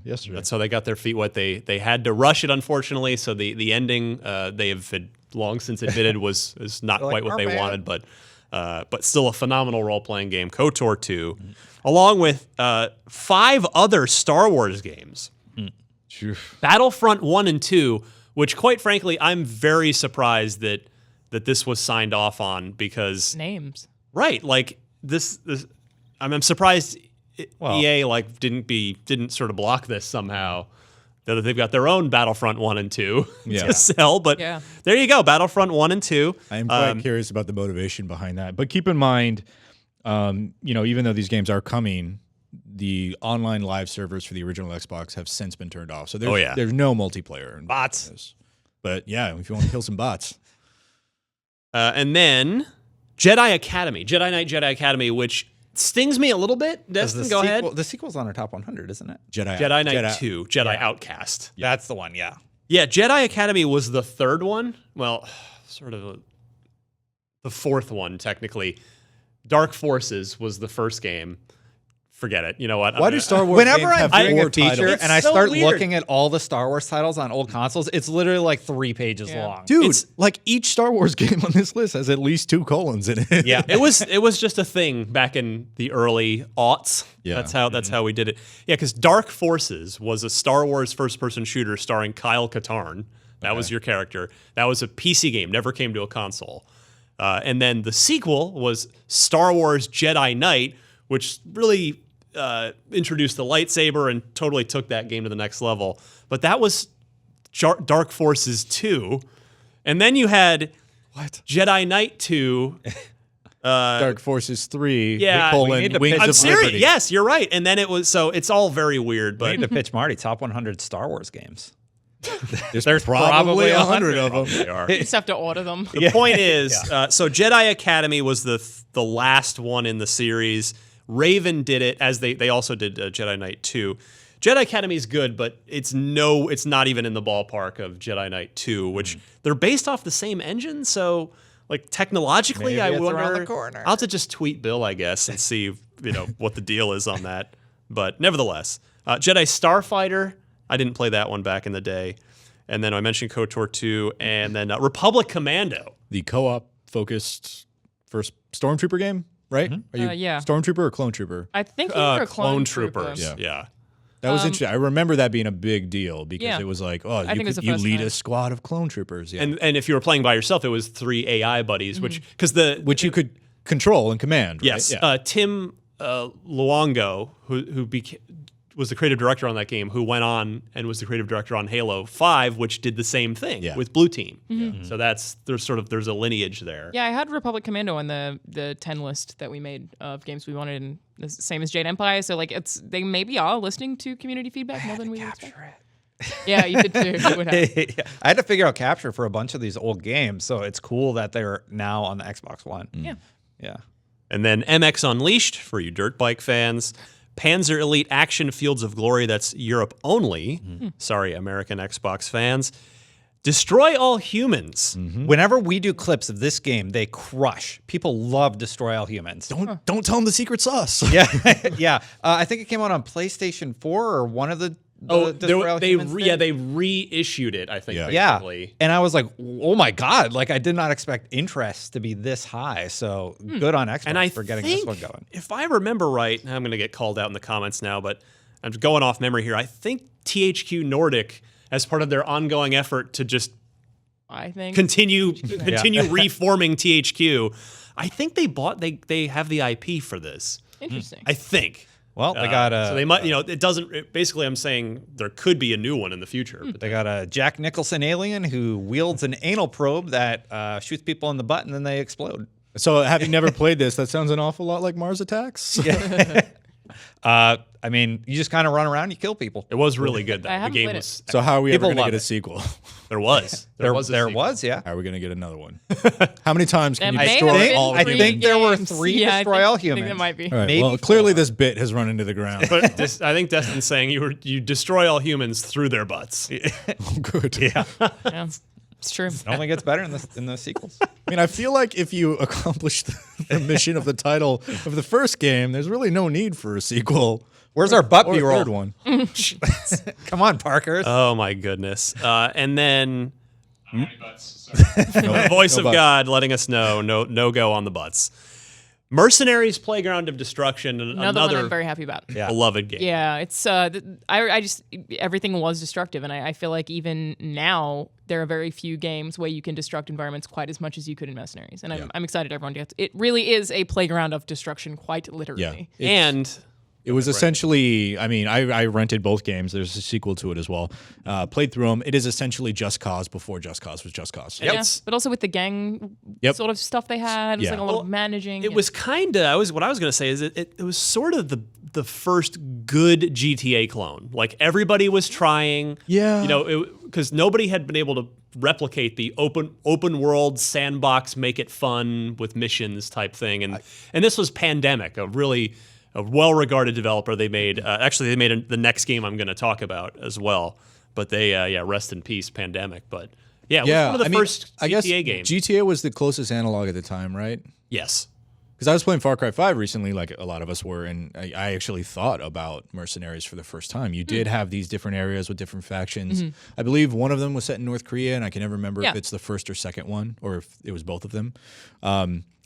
yesterday. That's how they got their feet wet. They had to rush it, unfortunately. So the ending, they had long since admitted is not quite what they wanted, but still a phenomenal role-playing game, KOTOR 2, along with 5 other Star Wars games. Battlefront 1 and 2, which quite frankly, I'm very surprised that this was signed off on because names. Right, like this I'm surprised EA like didn't sort of block this somehow. That they've got their own Battlefront 1 and 2 to sell, but there you go, Battlefront 1 and 2. I am quite curious about the motivation behind that. But keep in mind, even though these games are coming, the online live servers for the original Xbox have since been turned off. So there's no multiplayer. Bots. But yeah, if you want to kill some bots. And then Jedi Knight Jedi Academy, which stings me a little bit. Destin, go ahead. The sequel's on our top 100, isn't it? Jedi Knight 2, Jedi Outcast. Yeah. That's the one, yeah. Yeah, Jedi Academy was the third one. Well, sort of the fourth one, technically. Dark Forces was the first game. Forget it. You know what? Why do Star Wars Whenever games have I'm doing a 4 feature titles? and I so start weird. looking at all the Star Wars titles on old consoles, it's literally like 3 pages long. Dude, like each Star Wars game on this list has at least 2 colons in it. Yeah. It was just a thing back in the early aughts. Yeah. That's how we did it. Yeah, because Dark Forces was a Star Wars first-person shooter starring Kyle Katarn. That was your character. That was a PC game, never came to a console. And then the sequel was Star Wars Jedi Knight, which really introduced the lightsaber and totally took that game to the next level. But that was Dark Forces 2. And then you had Jedi Knight 2. Dark Forces 3. Yeah. Wings I'm of serious. Liberty. Yes, you're right. And then it was, so it's all very weird. We But need to pitch Marty top 100 Star Wars games. There's probably 100 of them. they are. You just have to order them. The point is, so Jedi Academy was the last one in the series. Raven did it, as they also did Jedi Knight 2. Jedi Academy is good, but it's not even in the ballpark of Jedi Knight 2, which they're based off the same engine. So, like technologically, Maybe I it's wonder. around the corner. I'll have to just tweet Bill, I guess, and see what the deal is on that. But nevertheless, Jedi Starfighter. I didn't play that one back in the day. And then I mentioned KOTOR 2, and then Republic Commando. The co-op focused first Stormtrooper game, right? Are you Stormtrooper or Clone Trooper? I think you were Clone Troopers. Trooper. Yeah. That was interesting. I remember that being a big deal because it was like, I think it was the you first lead time. a squad of clone troopers. Yeah. And if you were playing by yourself, it was 3 AI buddies, which which you could control and command. Right? Yes. Yeah. Tim Luongo, who was the creative director on that game, who went on and was the creative director on Halo 5, which did the same thing with Blue Team. So there's a lineage there. Yeah, I had Republic Commando on the 10 list that we made of games we wanted, and the same as Jade Empire. So like they maybe are listening to community feedback more than we expect. Yeah, you did too. You would have. I had to figure out capture for a bunch of these old games, so it's cool that they're now on the Xbox One. Yeah. And then MX Unleashed for you dirt bike fans. Panzer Elite Action Fields of Glory, that's Europe only. Sorry, American Xbox fans. Destroy All Humans. Whenever we do clips of this game, they crush. People love Destroy All Humans. Don't tell them the secret sauce. Yeah. I think it came out on PlayStation 4 or one of the Destroy All Humans thing. They reissued it, I think. Yeah. Basically. And I was like, oh my God, like I did not expect interest to be this high. So good on Xbox for getting this one going. If I remember right, I'm going to get called out in the comments now, but I'm going off memory here. I think THQ Nordic, as part of their ongoing effort to just continue reforming THQ, I think they have the IP for this. Interesting. I think. Well, they got so they might, it doesn't, basically I'm saying there could be a new one in the future. But they got a Jack Nicholson alien who wields an anal probe that shoots people in the butt and then they explode. So having never played this, that sounds an awful lot like Mars Attacks. I mean, you just kind of run around, you kill people. It was really good. I The haven't game played was. So how are we ever People going to love get a it. sequel? There was. There was. Yeah. How are we going to get another one? How many times can There you may destroy have been all I 3 think there were games. 3 Yeah, Destroy All I think Humans. there might be. All right, maybe well, clearly 4. this bit has run into the ground. But I think Destin's saying you destroy all humans through their butts. Good. Yeah. Yeah, it's true. It only gets better in the sequels. I mean, I feel like if you accomplish the mission of the title of the first game, there's really no need for a sequel. Where's our butt Or a B-roll? third one. Come on, Parker. Oh my goodness. And then The voice of butts. God letting us know, no go on the butts. Mercenaries Playground of Destruction, Another one I'm very happy about. Yeah. beloved game. Yeah, it's I just everything was destructive, and I feel like even now there are very few games where you can destruct environments quite as much as you could in Mercenaries, and I'm excited everyone gets. It really is a playground of destruction, quite literally. Yeah. And It was essentially, I mean, I rented both games. There's a sequel to it as well. Played through them. It is essentially Just Cause before Just Cause was Just Cause. Yeah, but also with the gang sort of stuff they had, it was like a lot of managing. It was kind of, what I was going to say is it was sort of the first good GTA clone. Like everybody was trying. Yeah. You know, because nobody had been able to replicate the open world sandbox, make it fun with missions type thing. And this was Pandemic, a well-regarded developer. They made the next game I'm going to talk about as well. But they rest in peace, Pandemic. But it was one of the first GTA games. GTA was the closest analog at the time, right? Yes. Because I was playing Far Cry 5 recently, like a lot of us were, and I actually thought about Mercenaries for the first time. You did have these different areas with different factions. I believe one of them was set in North Korea, and I can never remember if it's the first or second one, or if it was both of them.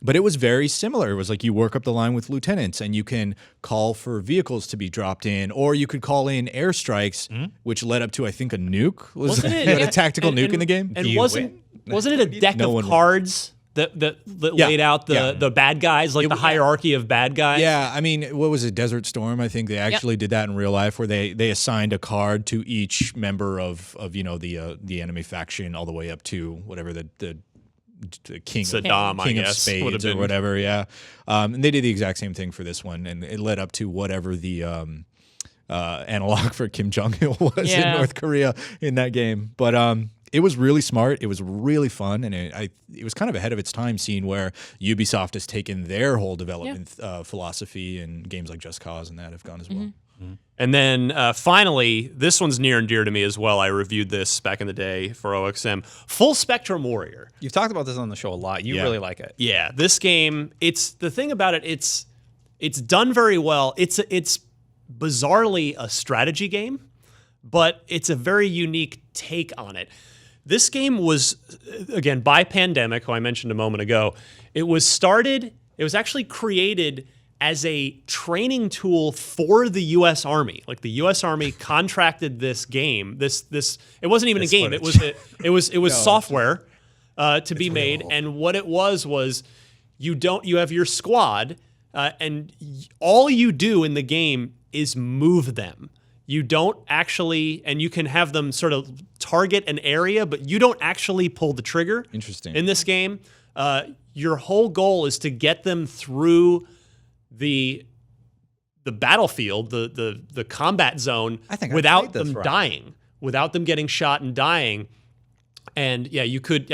But it was very similar. It was like you work up the line with lieutenants, and you can call for vehicles to be dropped in, or you could call in airstrikes, which led up to, I think, a nuke. Wasn't it a tactical nuke in the game? And wasn't it a deck of cards that laid out the bad guys, like the hierarchy of bad guys? Yeah, I mean, what was it, Desert Storm? I think they actually did that in real life, where they assigned a card to each member of the enemy faction, all the way up to whatever the king Saddam, king I of guess, spades or whatever. Yeah, and they did the exact same thing for this one, and it led up to whatever the analog for Kim Jong-il was in North Korea in that game. But it was really smart. It was really fun, and it was kind of ahead of its time, seeing where Ubisoft has taken their whole development philosophy, and games like Just Cause and that have gone as well. And then finally, this one's near and dear to me as well. I reviewed this back in the day for OXM. Full Spectrum Warrior. You've talked about this on the show a lot. You really like it. Yeah, this game. It's the thing about it. It's done very well. It's bizarrely a strategy game, but it's a very unique take on it. This game was, again, by Pandemic, who I mentioned a moment ago. It was actually created as a training tool for the U.S. Army. Like the U.S. Army contracted this game. It wasn't even a game. Footage. It was software to be made. And what it was you have your squad, and all you do in the game is move them. You don't actually, and you can have them sort of target an area, but you don't actually pull the trigger. Interesting. In this game, your whole goal is to get them through the battlefield, the combat zone, without them dying, without them getting shot and dying. And you could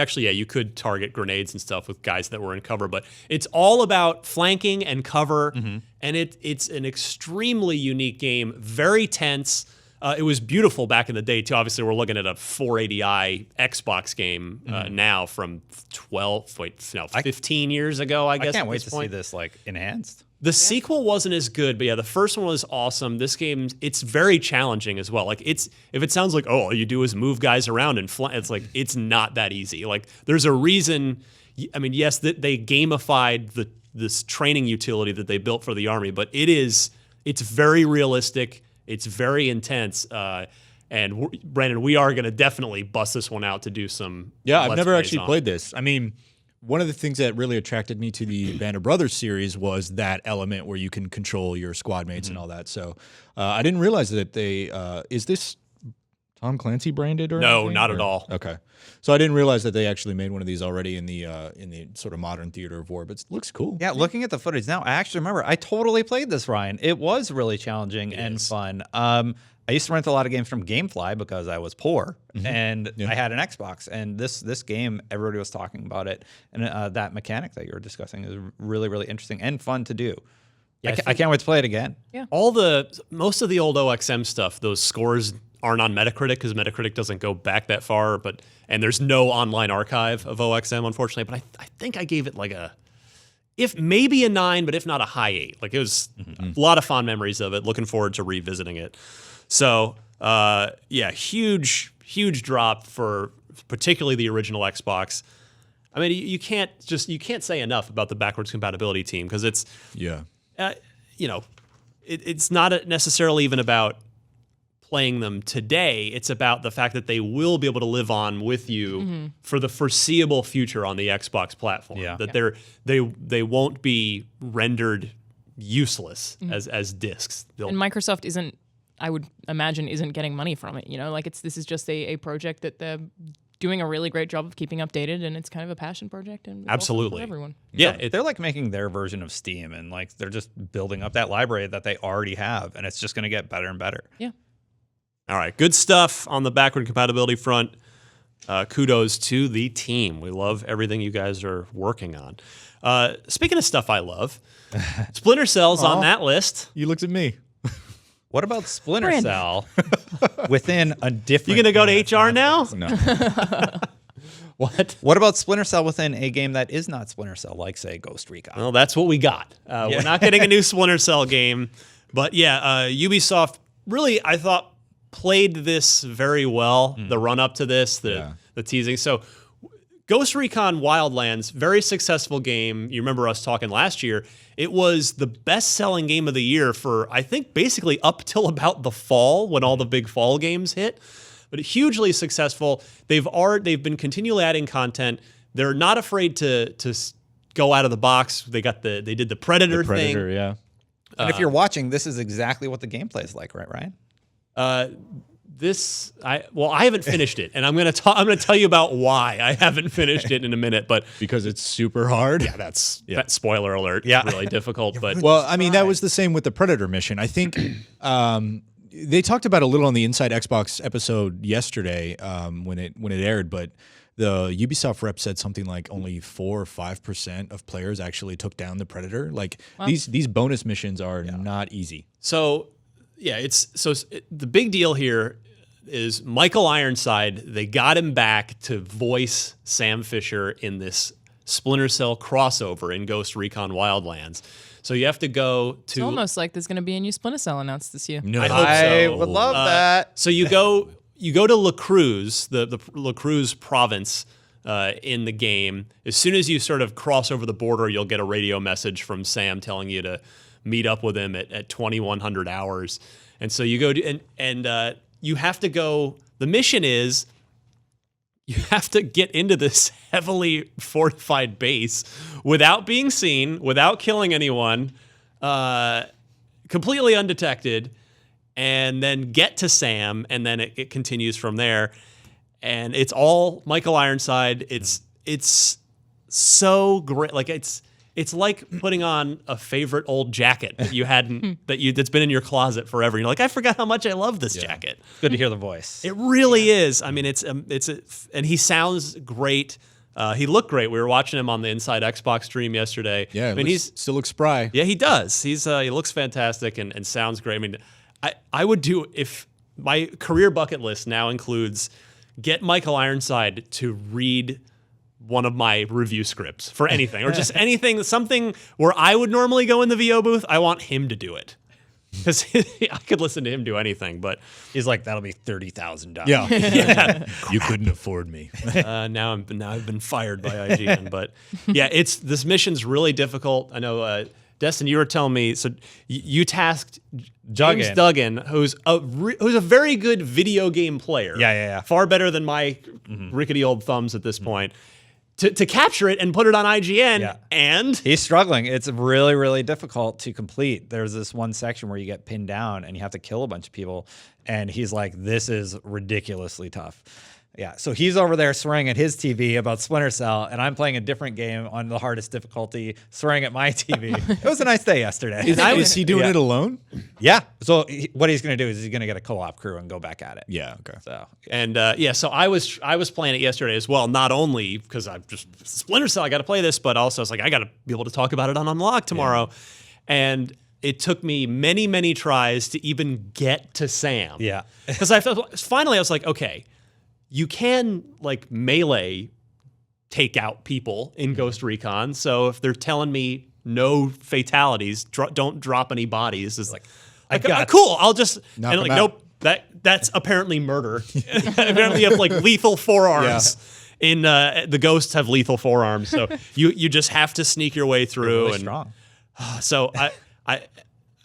target grenades and stuff with guys that were in cover, but it's all about flanking and cover. And it's an extremely unique game, very tense. It was beautiful back in the day too. Obviously, we're looking at a 480i Xbox game now from 15 years ago. I guess. I can't wait to see this enhanced. The sequel wasn't as good, but the first one was awesome. This game, it's very challenging as well. Like if it sounds like, all you do is move guys around and fly, it's like, it's not that easy. Like there's a reason. I mean, yes, they gamified this training utility that they built for the Army, but it's very realistic. It's very intense. And Brandon, we are going to definitely bust this one out to do some. Yeah, I've never actually played this. I mean, one of the things that really attracted me to the Band of Brothers series was that element where you can control your squad mates and all that. So I didn't realize that they is this Tom Clancy branded or no, anything? not at all. Okay, so I didn't realize that they actually made one of these already in the sort of modern theater of war. But it looks cool. Yeah, looking at the footage now, I actually remember I totally played this, Ryan. It was really challenging and fun. I used to rent a lot of games from GameFly because I was poor, and I had an Xbox. And this game, everybody was talking about it, and that mechanic that you were discussing is really, really interesting and fun to do. Yeah, I can't wait to play it again. Yeah, most of the old OXM stuff, those scores aren't on Metacritic because Metacritic doesn't go back that far. And there's no online archive of OXM, unfortunately. But I think I gave it maybe a 9, but if not a high 8. Like it was a lot of fond memories of it. Looking forward to revisiting it. So, huge drop for particularly the original Xbox. I mean, you can't say enough about the backwards compatibility team, because it's it's not necessarily even about playing them today. It's about the fact that they will be able to live on with you for the foreseeable future on the Xbox platform. Yeah. That they won't be rendered useless as discs. And Microsoft isn't, I would imagine, isn't getting money from it. This is just a project that they're doing a really great job of keeping updated, and it's kind of a passion project, and absolutely for everyone. Yeah, they're like making their version of Steam, and like they're just building up that library that they already have, and it's just going to get better and better. Yeah. All right, good stuff on the backward compatibility front. Kudos to the team. We love everything you guys are working on. Speaking of stuff I love, Splinter Cell's on that list. You looked at me. What about Splinter Cell within a different... You going to go to HR now? No. What about Splinter Cell within a game that is not Splinter Cell, like, say, Ghost Recon? Well, that's what we got. We're not getting a new Splinter Cell game. But yeah, Ubisoft really, I thought, played this very well, the run-up to this, the teasing. So Ghost Recon Wildlands, very successful game. You remember us talking last year. It was the best-selling game of the year for, I think, basically up till about the fall, when all the big fall games hit. But hugely successful. They've been continually adding content. They're not afraid to go out of the box. They did the Predator thing. Yeah. And if you're watching, this is exactly what the gameplay is like, right, Ryan? I haven't finished it, and I'm gonna tell you about why I haven't finished it in a minute. But because it's super hard. Yeah, that's spoiler alert. Yeah, really difficult. But well, I mean, that was the same with the Predator mission. I think they talked about it a little on the Inside Xbox episode yesterday when it aired, but the Ubisoft rep said something like only 4 or 5% of players actually took down the Predator. Like these bonus missions are not easy. So. Yeah, the big deal here is Michael Ironside. They got him back to voice Sam Fisher in this Splinter Cell crossover in Ghost Recon Wildlands. So you have to go to... It's almost like there's going to be a new Splinter Cell announced this year. No, I hope so. I would love that. So you go to La Cruz, the La Cruz province in the game. As soon as you sort of cross over the border, you'll get a radio message from Sam telling you to meet up with him at 2100 hours. And so you go to, and you have to go, the mission is you have to get into this heavily fortified base without being seen, without killing anyone, completely undetected, and then get to Sam, and then it continues from there. And it's all Michael Ironside. It's so great. Like it's like putting on a favorite old jacket that you hadn't that's been in your closet forever. You're like, I forgot how much I love this jacket. Good to hear the voice. It really is. I mean, and he sounds great. He looked great. We were watching him on the Inside Xbox stream yesterday. Yeah, I mean, he still looks spry. Yeah, he does. He looks fantastic and sounds great. I mean, I would do, if my career bucket list now includes get Michael Ironside to read one of my review scripts for anything, or just anything, something where I would normally go in the VO booth. I want him to do it, because I could listen to him do anything. But he's like, that'll be $30,000. Yeah, you couldn't afford me. Now I've been fired by IGN. But yeah, this mission's really difficult. I know, Destin, you were telling me. So you tasked James Duggan, who's a very good video game player. Yeah. Far better than my rickety old thumbs at this point. To capture it and put it on IGN, and he's struggling. It's really, really difficult to complete. There's this one section where you get pinned down and you have to kill a bunch of people, and he's like, this is ridiculously tough. Yeah, so he's over there swearing at his TV about Splinter Cell, and I'm playing a different game on the hardest difficulty, swearing at my TV. It was a nice day yesterday. Is he doing it alone? Yeah. So what he's going to do is he's going to get a co-op crew and go back at it. Yeah. Okay. So and so I was playing it yesterday as well. Not only because I'm just Splinter Cell, I got to play this, but also I was like, I got to be able to talk about it on Unlock tomorrow, and it took me many, many tries to even get to Sam. Yeah. Because finally I was like, okay. You can, like, melee take out people in Ghost Recon. So if they're telling me no fatalities, don't drop any bodies, it's like, cool. I'll just knock them out. nope. That's apparently murder. Apparently you have like lethal forearms. In the ghosts have lethal forearms, so you just have to sneak your way through. Really and strong. So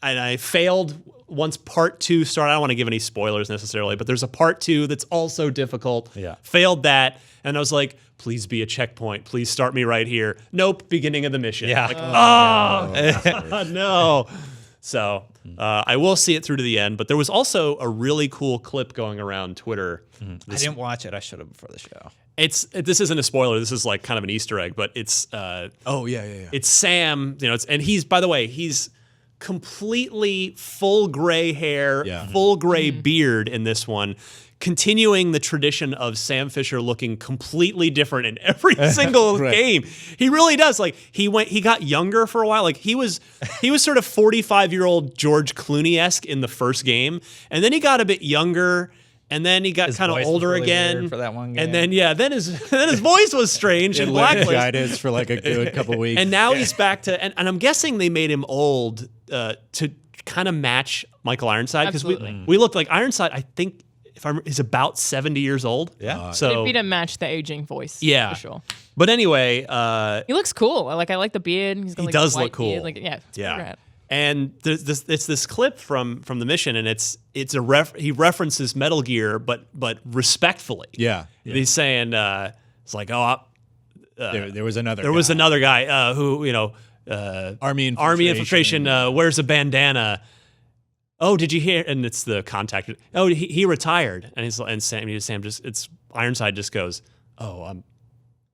I failed once part 2 started. I don't want to give any spoilers necessarily, but there's a part 2 that's also difficult. Yeah. Failed that, and I was like, please be a checkpoint. Please start me right here. Nope, beginning of the mission. Yeah. Like, no. So I will see it through to the end, but there was also a really cool clip going around Twitter. I didn't watch it. I should have before the show. This isn't a spoiler. This is like kind of an Easter egg, but it's it's Sam. And he's, by the way, he's completely full gray hair, full gray beard in this one, continuing the tradition of Sam Fisher looking completely different in every single game. He really does. Like he got younger for a while. Like he was sort of 45-year-old George Clooney-esque in the first game, and then he got a bit younger. And then he got kind of older really again for that one game. And then then his voice was strange in Blacklist for like a good couple weeks. And now he's back to and I'm guessing they made him old to kind of match Michael Ironside, because we looked like Ironside. I think is about 70 years old. Yeah, so it'd be to match the aging voice. Yeah, for sure. But anyway, he looks cool. I like the beard. He's got, he like, does white look cool. Beard. Like, it's rad. And it's this clip from the mission, and he references Metal Gear, but respectfully. Yeah. He's saying it's like, there was another. There was another guy who Army infiltration. Wears a bandana. Oh, did you hear? And it's the contact. Oh, he retired, and Sam just Ironside just goes,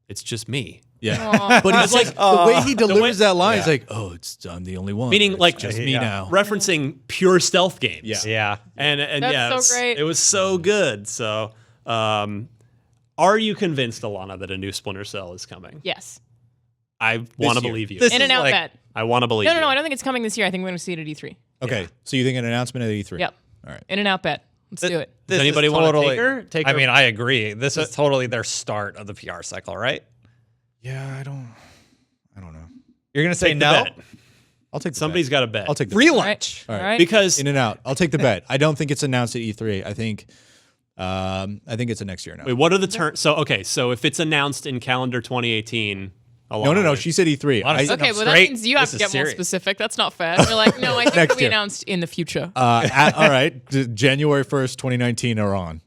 it's just me. Yeah, but it's like the way he delivers that line is like, I'm the only one. Meaning, like, just me now. Referencing pure stealth games. Yeah. And that's so great. It was so good. So, are you convinced, Alana, that a new Splinter Cell is coming? Yes. I want to believe you. In and out bet. I want to believe you. No, I don't think it's coming this year. I think we're going to see it at E3. Okay, so you think an announcement at E3? Yep. All right. In and out bet. Let's do it. Does anybody want to take her? I mean, I agree. This is totally their start of the PR cycle, right? Yeah, I don't know. You're gonna say Take no? the bet. I'll take the Somebody's got to bet. I'll take the Free bet. lunch. All right. All right. Because In and out. I'll take the bet. I don't think it's announced at E3. I think it's a next year now. wait, what are the terms? So if it's announced in calendar 2018, No. She said E3. Okay, well, that means you have to get more specific. That's not fair. You're like, no, I think it'll be announced in the future. All right, January 1st, 2019 or on.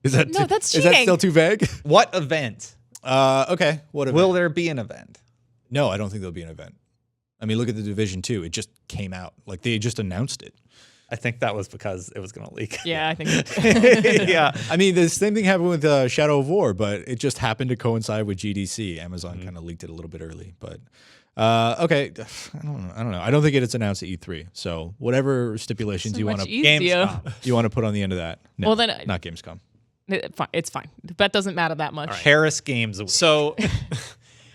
Is that No, that's Is that cheating. still too vague? What event? Okay. What event? Will there be an event? No, I don't think there'll be an event. I mean, look at the Division 2. It just came out. Like, they just announced it. I think that was because it was going to leak. Yeah, I think. Yeah. I mean, the same thing happened with Shadow of War, but it just happened to coincide with GDC. Amazon kind of leaked it a little bit early. But, okay. I don't know. I don't think it's announced at E3. So, whatever stipulations So you want much to easier. you want to put on the end of that. No, Well, then- not Gamescom. It's fine. The bet doesn't matter that much. Paris Games. So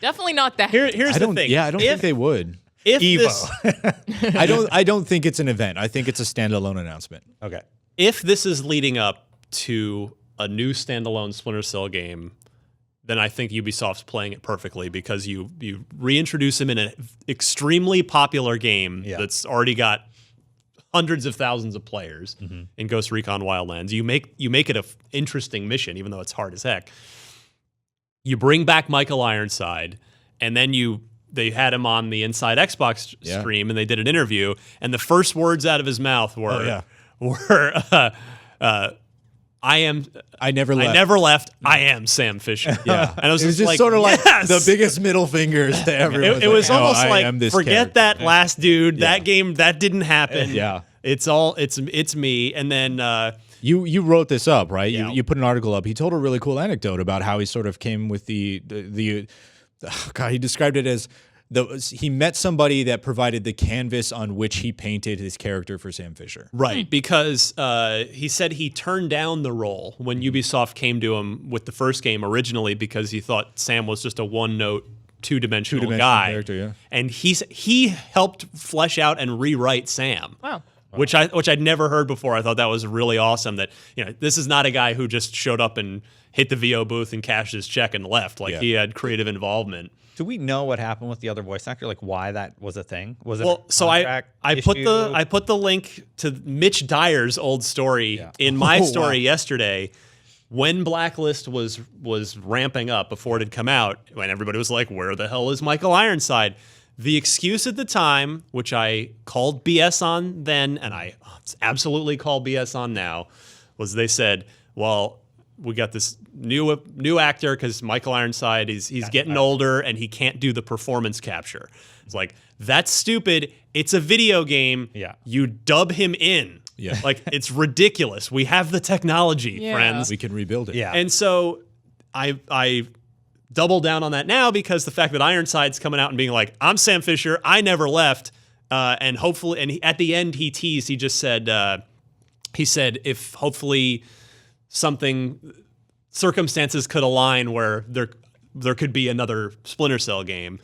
Definitely not that. here's the thing. Yeah, I don't think they would. If Evo. I don't think it's an event. I think it's a standalone announcement. Okay. if this is leading up to a new standalone Splinter Cell game, then I think Ubisoft's playing it perfectly, because you reintroduce him in an extremely popular game that's already got hundreds of thousands of players in Ghost Recon Wildlands. You make it an interesting mission, even though it's hard as heck. You bring back Michael Ironside, and then they had him on the Inside Xbox stream, and they did an interview, and the first words out of his mouth were, I never left. I am Sam Fisher. Yeah. And it was just like, sort of like yes! the biggest middle fingers to everyone. It was almost I like, am this forget character. that last dude. That game, that didn't happen. Yeah. It's me. And then you wrote this up, right? Yeah. You put an article up. He told a really cool anecdote about how he sort of came with the he described it as he met somebody that provided the canvas on which he painted his character for Sam Fisher. Right, because he said he turned down the role when Ubisoft came to him with the first game originally, because he thought Sam was just a one-note, two-dimensional guy. Character, yeah. And he helped flesh out and rewrite Sam. Wow. Which I'd never heard before. I thought that was really awesome. That this is not a guy who just showed up and hit the VO booth and cashed his check and left. Like he had creative involvement. Do we know what happened with the other voice actor? Like why that was a thing? Was it so I put the link to Mitch Dyer's old story in my story yesterday. When Blacklist was ramping up before it had come out, when everybody was like, where the hell is Michael Ironside? The excuse at the time, which I called BS on then, and I absolutely call BS on now, was they said, well, we got this new actor because Michael Ironside, he's getting older and he can't do the performance capture. It's like, that's stupid. It's a video game. Yeah. You dub him in. Yeah. Like, it's ridiculous. We have the technology, friends. We can rebuild it. Yeah. And so I double down on that now because the fact that Ironside's coming out and being like, I'm Sam Fisher, I never left, and hopefully, and at the end he teased, he just said, if hopefully circumstances could align where there could be another Splinter Cell game.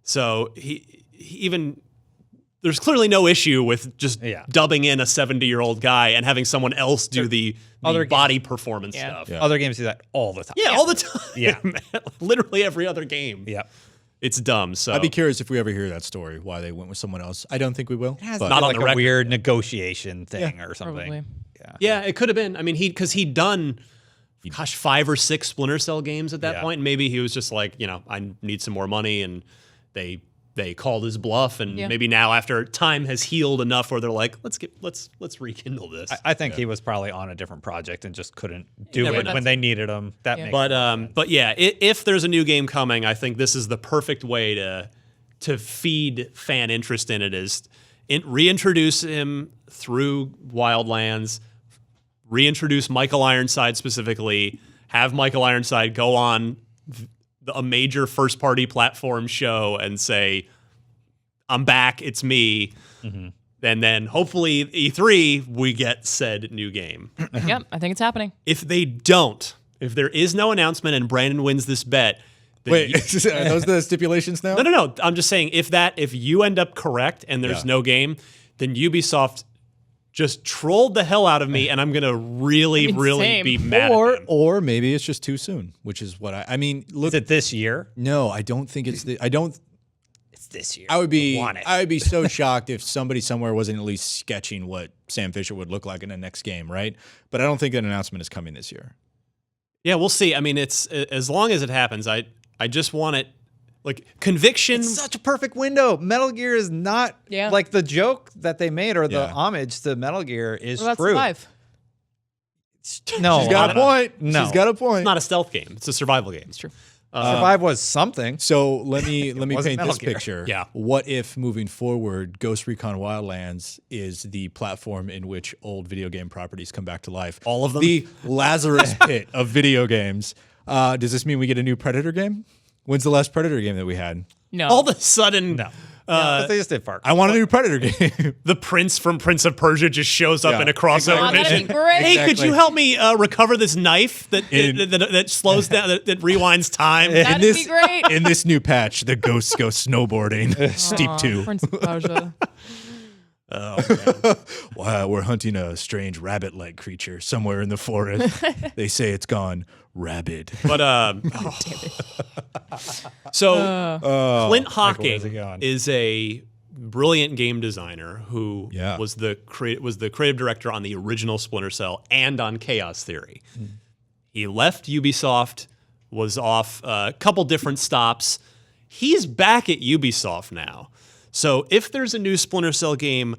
So he even there's clearly no issue with just dubbing in a 70-year-old guy and having someone else do the body performance stuff. Yeah. Other games do that all the time. Yeah, all the time. Yeah. Literally every other game. Yeah. It's dumb. So I'd be curious if we ever hear that story, why they went with someone else. I don't think we will. It has but not on like the a record. weird negotiation thing or something. Probably. Yeah, it could have been. I mean, because he'd done, 5 or 6 Splinter Cell games at that point. And maybe he was just like, I need some more money, and they called his bluff, and maybe now after time has healed enough where they're like, let's rekindle this. I think he was probably on a different project and just couldn't do it when they needed him. That makes sense. But yeah, if there's a new game coming, I think this is the perfect way to feed fan interest in it. Is reintroduce him through Wildlands, reintroduce Michael Ironside specifically, have Michael Ironside go on a major first-party platform show and say, I'm back, it's me. Mm-hmm. And then hopefully E3, we get said new game. Yep, I think it's happening. If they don't, if there is no announcement and Brandon wins this bet, wait, are those the stipulations now? No. I'm just saying if you end up correct and there's no game, then Ubisoft just trolled the hell out of me, and I'm gonna really be mad at them. Or maybe it's just too soon, which is what I mean. Look, is it this year? No, I don't think it's It's this year. I would be so shocked if somebody somewhere wasn't at least sketching what Sam Fisher would look like in the next game, right? But I don't think an announcement is coming this year. Yeah, we'll see. I mean, it's as long as it happens, I just want it. Like, conviction. It's such a perfect window. Metal Gear is not like the joke that they made or the homage to Metal Gear is true. Survive? No, she's got a point. No. She's got a point. It's not a stealth game. It's a survival game. It's true. Survive was something. So let me paint Metal this Gear. picture. Yeah. What if moving forward, Ghost Recon Wildlands is the platform in which old video game properties come back to life? All of them? The Lazarus pit of video games. Does this mean we get a new Predator game? When's the last Predator game that we had? No. All of a sudden, But they just did Far Cry. I want a new Predator game. the prince from Prince of Persia just shows up in a crossover That'd mission. be great. Hey, could you help me recover this knife that slows down, that rewinds time? That'd be great. In this new patch, the ghosts go snowboarding. Steep 2. Prince of Persia. Wow, we're hunting a strange rabbit-like creature somewhere in the forest. They say it's gone rabid. But so Clint Hocking is a brilliant game designer who was the creative director on the original Splinter Cell and on Chaos Theory. He left Ubisoft, was off a couple different stops. He's back at Ubisoft now. So if there's a new Splinter Cell game,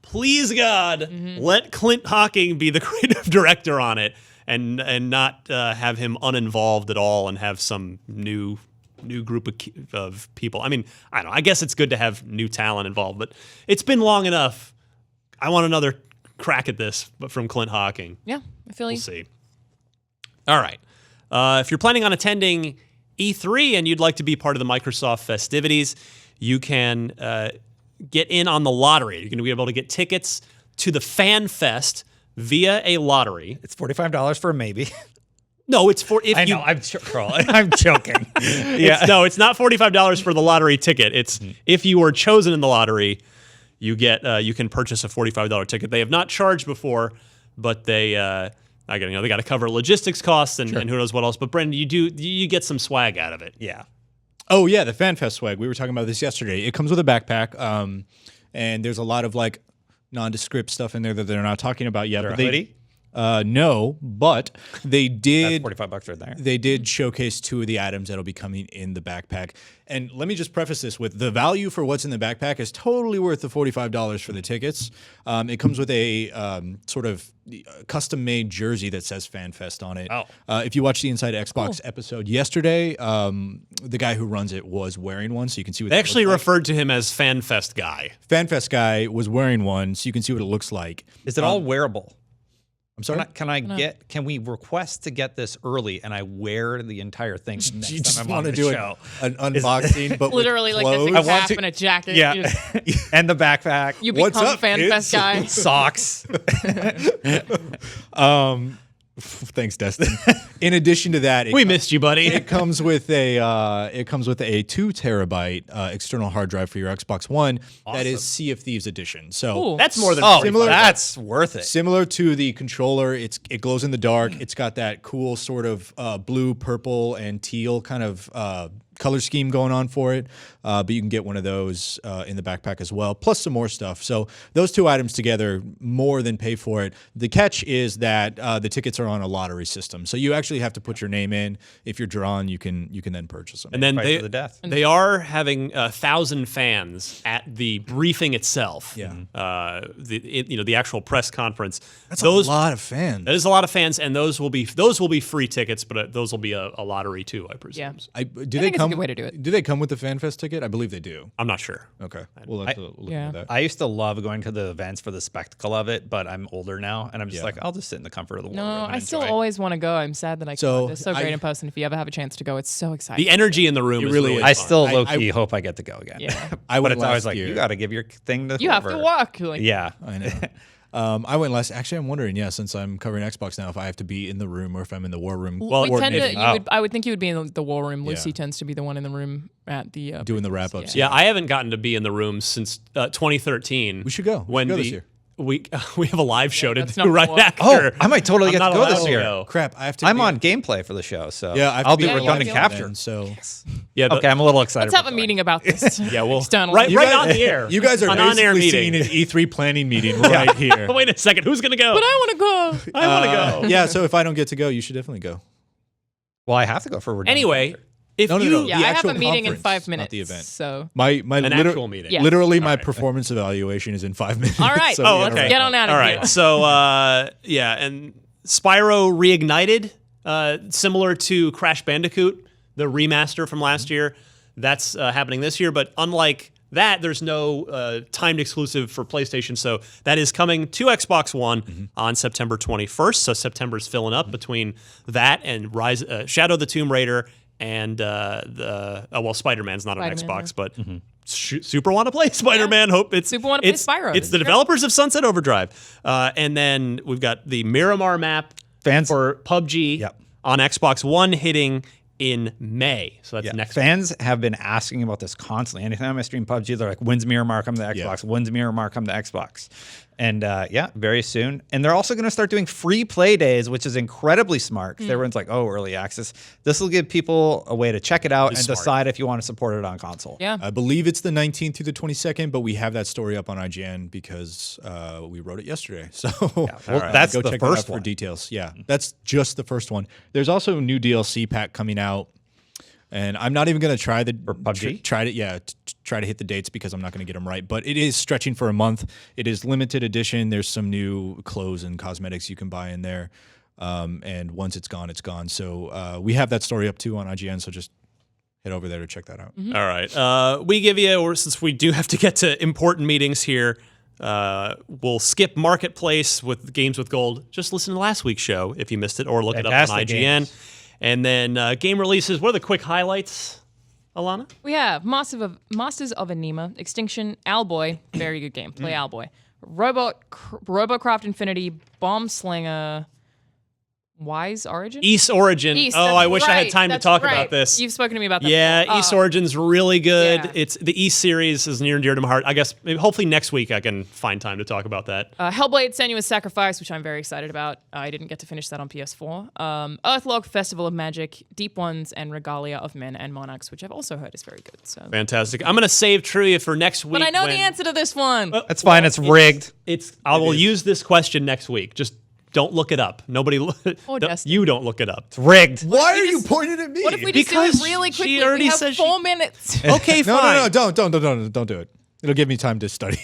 please God, let Clint Hocking be the creative director on it, and not have him uninvolved at all, and have some new group of people. I mean, I don't know. I guess it's good to have new talent involved, but it's been long enough. I want another crack at this, but from Clint Hocking. Yeah, I feel you. We'll see. All right. If you're planning on attending E3 and you'd like to be part of the Microsoft festivities, you can get in on the lottery. You're going to be able to get tickets to the Fan Fest via a lottery. It's $45 for a maybe. No, it's for if I you. know. I'm joking. It's not $45 for the lottery ticket. It's if you were chosen in the lottery, you can purchase a $45 ticket. They have not charged before, but they got to cover logistics costs and who knows what else. But Brendan, you get some swag out of it. Yeah. Oh yeah, the FanFest swag. We were talking about this yesterday. It comes with a backpack, and there's a lot of like nondescript stuff in there that they're not talking about yet. Is there a hoodie? No, but they did. That's $45 right there. They did showcase 2 of the items that'll be coming in the backpack. And let me just preface this with the value for what's in the backpack is totally worth the $45 for the tickets. It comes with a sort of custom-made jersey that says FanFest on it. Oh. If you watch the Inside Xbox episode yesterday, the guy who runs it was wearing one, so you can see what They it actually looks like. referred to him as FanFest guy. FanFest guy was wearing one, so you can see what it looks like. Is it all wearable? I'm sorry? Can we request to get this early and I wear the entire thing Do next you just time I'm want on to the do show? an unboxing, but Literally with like this clothes? big cap and a jacket. Yeah. You, just- And the backpack. you What's become up, FanFest kids? guy. Socks. Thanks, Destin. In addition to that, We missed you, buddy. it comes with a 2 terabyte external hard drive for your Xbox One. That is Sea of Thieves edition. So Cool. That's more than Oh, Similar- that's worth it. similar to the controller, it glows in the dark. It's got that cool sort of blue, purple, and teal kind of color scheme going on for it. But you can get one of those in the backpack as well, plus some more stuff. So those 2 items together more than pay for it. The catch is that the tickets are on a lottery system, so you actually have to put your name in. If you're drawn, you can then purchase them. And then Fight to the death. they are having 1,000 fans at the briefing itself. Yeah. The actual press conference. That's a lot of fans. That is a lot of fans, and those will be free tickets, but those will be a lottery too, I presume. Yeah. Do I they think it's a come? good way to do it. Do they come with the FanFest ticket? I believe they do. I'm not sure. Okay, we'll have to look Yeah. into that. I used to love going to the events for the spectacle of it, but I'm older now, and I'm just like, I'll just sit in the comfort of the war No, room and I still enjoy. always want to go. I'm sad that I So, can't. It's so great I- in person. If you ever have a chance to go, it's so exciting. The energy in the room It is really really is. I fun. still I- low key hope I get to go again. Yeah. I but went it's always last like year. you got to give your thing to You have to whoever. walk. Like, Yeah. I know. I went last. Actually, I'm wondering. Yeah, since I'm covering Xbox now, if I have to be in the room or if I'm in the war room. Well, we tend to. if- I would think you would be in the war room. Yeah. Lucy tends to be the one in the room at the doing the wrap ups. Yeah, I haven't gotten to be in the room since 2013. We should go. We should go this year. We have a live show to that's do not right gonna work. after. Oh, I might totally I'm get to not go allowed this year. go. Crap! I have to. I'm be- on gameplay for the show, so Yeah, I have to I'll be do on redundant gameplay capture. then, so Yeah, Okay, I'm a little excited. Let's have a about going. meeting about this. Yeah, well, Externally. right You guys- on the air. You guys are an on-air basically meeting. seeing an E3 planning meeting right here. Wait a second, who's gonna go? But I want to go. I want to go. Yeah, so if I don't get to go, you should definitely go. Well, I have to go for redundant Anyway, capture. if No, no, you no. Yeah, The I have actual a meeting in conference, 5 not minutes. the event. So. My an actual meeting. Yeah. Literally, my All right. performance evaluation is in 5 minutes. All right. so Oh, we gotta okay. wrap Get up. on out of All here. right, so yeah, and Spyro Reignited, similar to Crash Bandicoot, the remaster from last year, that's happening this year. But unlike that, there's no timed exclusive for PlayStation, so that is coming to Xbox One on September 21st. So September's filling up between that and Shadow of the Tomb Raider and Spider-Man's not on Spider-Man, Xbox, but super want to play Spider-Man. Hope it's Super wanna play it's- Spyro. It's the Sure. developers of Sunset Overdrive, and then we've got the Miramar map Fans- for PUBG Yep. on Xbox One hitting in May. So that's next. Fans have been asking about this constantly. Anytime I stream PUBG, they're like, "When's Miramar come to Xbox? When's Miramar come to Xbox?" And very soon. And they're also going to start doing free play days, which is incredibly smart. 'Cause everyone's like, "Oh, early access." This will give people a way to check it out and smart. decide if you want to support it on console. Yeah. I believe it's the 19th through the 22nd, but we have that story up on IGN because we wrote it yesterday. So that's go the check that out first for one. details. Yeah, that's just the first one. There's also a new DLC pack coming out, and I'm not even going to try the PUBG? try to hit the dates because I'm not going to get them right. But it is stretching for a month. It is limited edition. There's some new clothes and cosmetics you can buy in there, and once it's gone, it's gone. So we have that story up too on IGN. So just head over there to check that out. All right. We give you, or since we do have to get to important meetings here, we'll skip Marketplace with Games with Gold. Just listen to last week's show if you missed it, or look it up on Fantastic IGN. games. And then game releases. What are the quick highlights, Alana? We have Masters of Anima, Extinction, Owlboy, very good game. Play Owlboy. Robocraft Infinity, Bomb Slinger, Wise Origin? East Origin. East, oh, I that's wish I had right, time to that's talk right. about this. You've spoken to me about that. Yeah, before. East Origin's really good. Yeah. It's the East series is near and dear to my heart. I guess maybe hopefully next week I can find time to talk about that. Hellblade: Senua's Sacrifice, which I'm very excited about. I didn't get to finish that on PS4. Earthlog: Festival of Magic, Deep Ones, and Regalia of Men and Monarchs, which I've also heard is very good. So. Fantastic. I'm going to save trivia for next week. But I know the answer to this one. That's fine. It's rigged. I will use this question next week. Just don't look it up. Nobody, you don't look it up. It's rigged. Why are you pointing at me? What if we just do Because it really she quickly? already We have said 4 minutes. Okay, fine. No, don't do it. It'll give me time to study.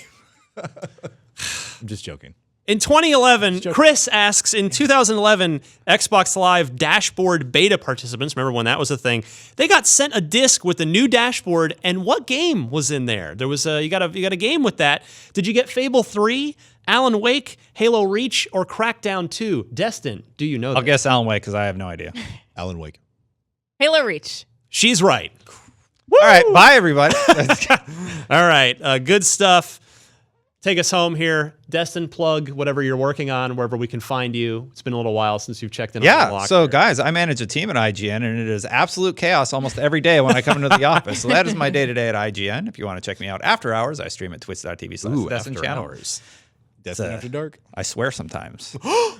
I'm just joking. In 2011, Chris asks, in 2011, Xbox Live dashboard beta participants, remember when that was a thing, they got sent a disc with a new dashboard, and what game was in there? There was you got a game with that. Did you get Fable 3, Alan Wake, Halo Reach, or Crackdown 2? Destin, do you know that? I'll guess Alan Wake because I have no idea. Alan Wake. Halo Reach. She's right. All right, bye everybody. All right, good stuff. Take us home here. Destin, plug whatever you're working on, wherever we can find you. It's been a little while since you've checked in on Yeah, Unlocked so here. guys, I manage a team at IGN, and it is absolute chaos almost every day when I come into the office. So that is my day-to-day at IGN. If you want to check me out after hours, I stream at twitch.tv/Destin channel. Destin After Dark. I swear sometimes. I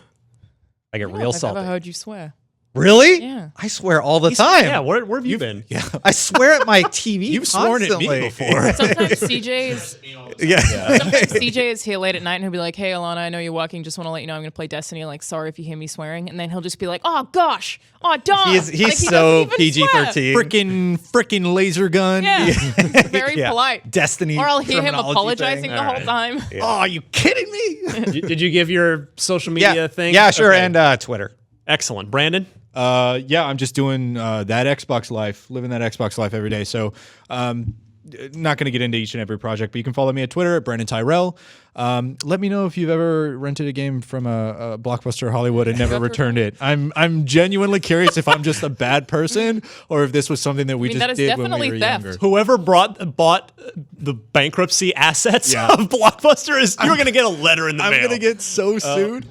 get real I've salty. never heard you swear. Really? Yeah. I swear all the time. Yeah, where have you been? Yeah. I swear at my TV. You've sworn at me constantly. before. Sometimes CJ is sometimes CJ is here late at night and he'll be like, "Hey, Alana, I know you're working. Just want to let you know I'm going to play Destiny. Like, sorry if you hear me swearing." And then he'll just be like, "Oh gosh, oh darn." He's Like, he so doesn't even swear. PG-13. Frickin' laser gun. Yeah, It's very Yeah. polite. Destiny. Or I'll hear him terminology apologizing thing. the All whole right. time. Oh, are you kidding me? Did you give your social media thing? Yeah, sure. Okay. And Twitter. Excellent. Brandon? Yeah, I'm just doing that Xbox life, living that Xbox life every day. So, not going to get into each and every project, but you can follow me at Twitter at Brandon Tyrell. Let me know if you've ever rented a game from a Blockbuster Hollywood and never returned it. I'm genuinely curious if I'm just a bad person or if this was something that we just that is did when we definitely were theft. younger. Whoever bought the bankruptcy assets of Blockbuster you're going to get a letter in the I'm mail. going to get so sued.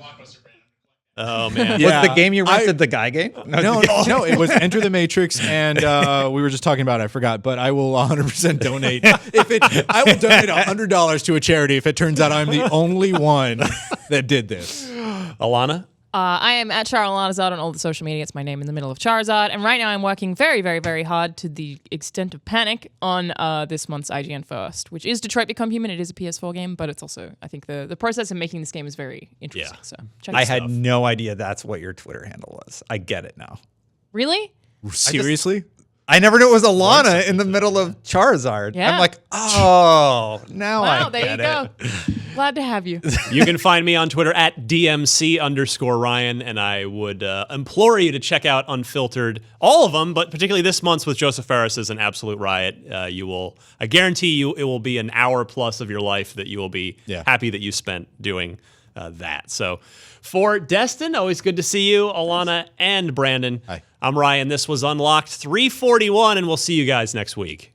Oh, man. Yeah. Was the game you rented the guy game? No, it was Enter the Matrix, and we were just talking about it. I forgot, but I will 100% donate. I will donate $100 to a charity if it turns out I'm the only one that did this. Alana? I am at Charizard on all the social media. It's my name in the middle of Charizard. And right now I'm working very, very, very hard to the extent of panic on this month's IGN First, which is Detroit Become Human. It is a PS4 game, but it's also, I think the process of making this game is very interesting. Yeah. So check I it out. had no idea that's what your Twitter handle was. I get it now. Really? Seriously? I never knew it was Alana in the middle of Charizard. Yeah. I'm like, oh, now Wow, I there you get go. it. Glad to have you. You can find me on Twitter at DMC_Ryan, and I would implore you to check out Unfiltered, all of them, but particularly this month's with Joseph Ferris is an absolute riot. I guarantee you, it will be an hour plus of your life that you will be happy that you spent doing that. So for Destin, always good to see you, Alana and Brandon. Hi. I'm Ryan. This was Unlocked 341, and we'll see you guys next week.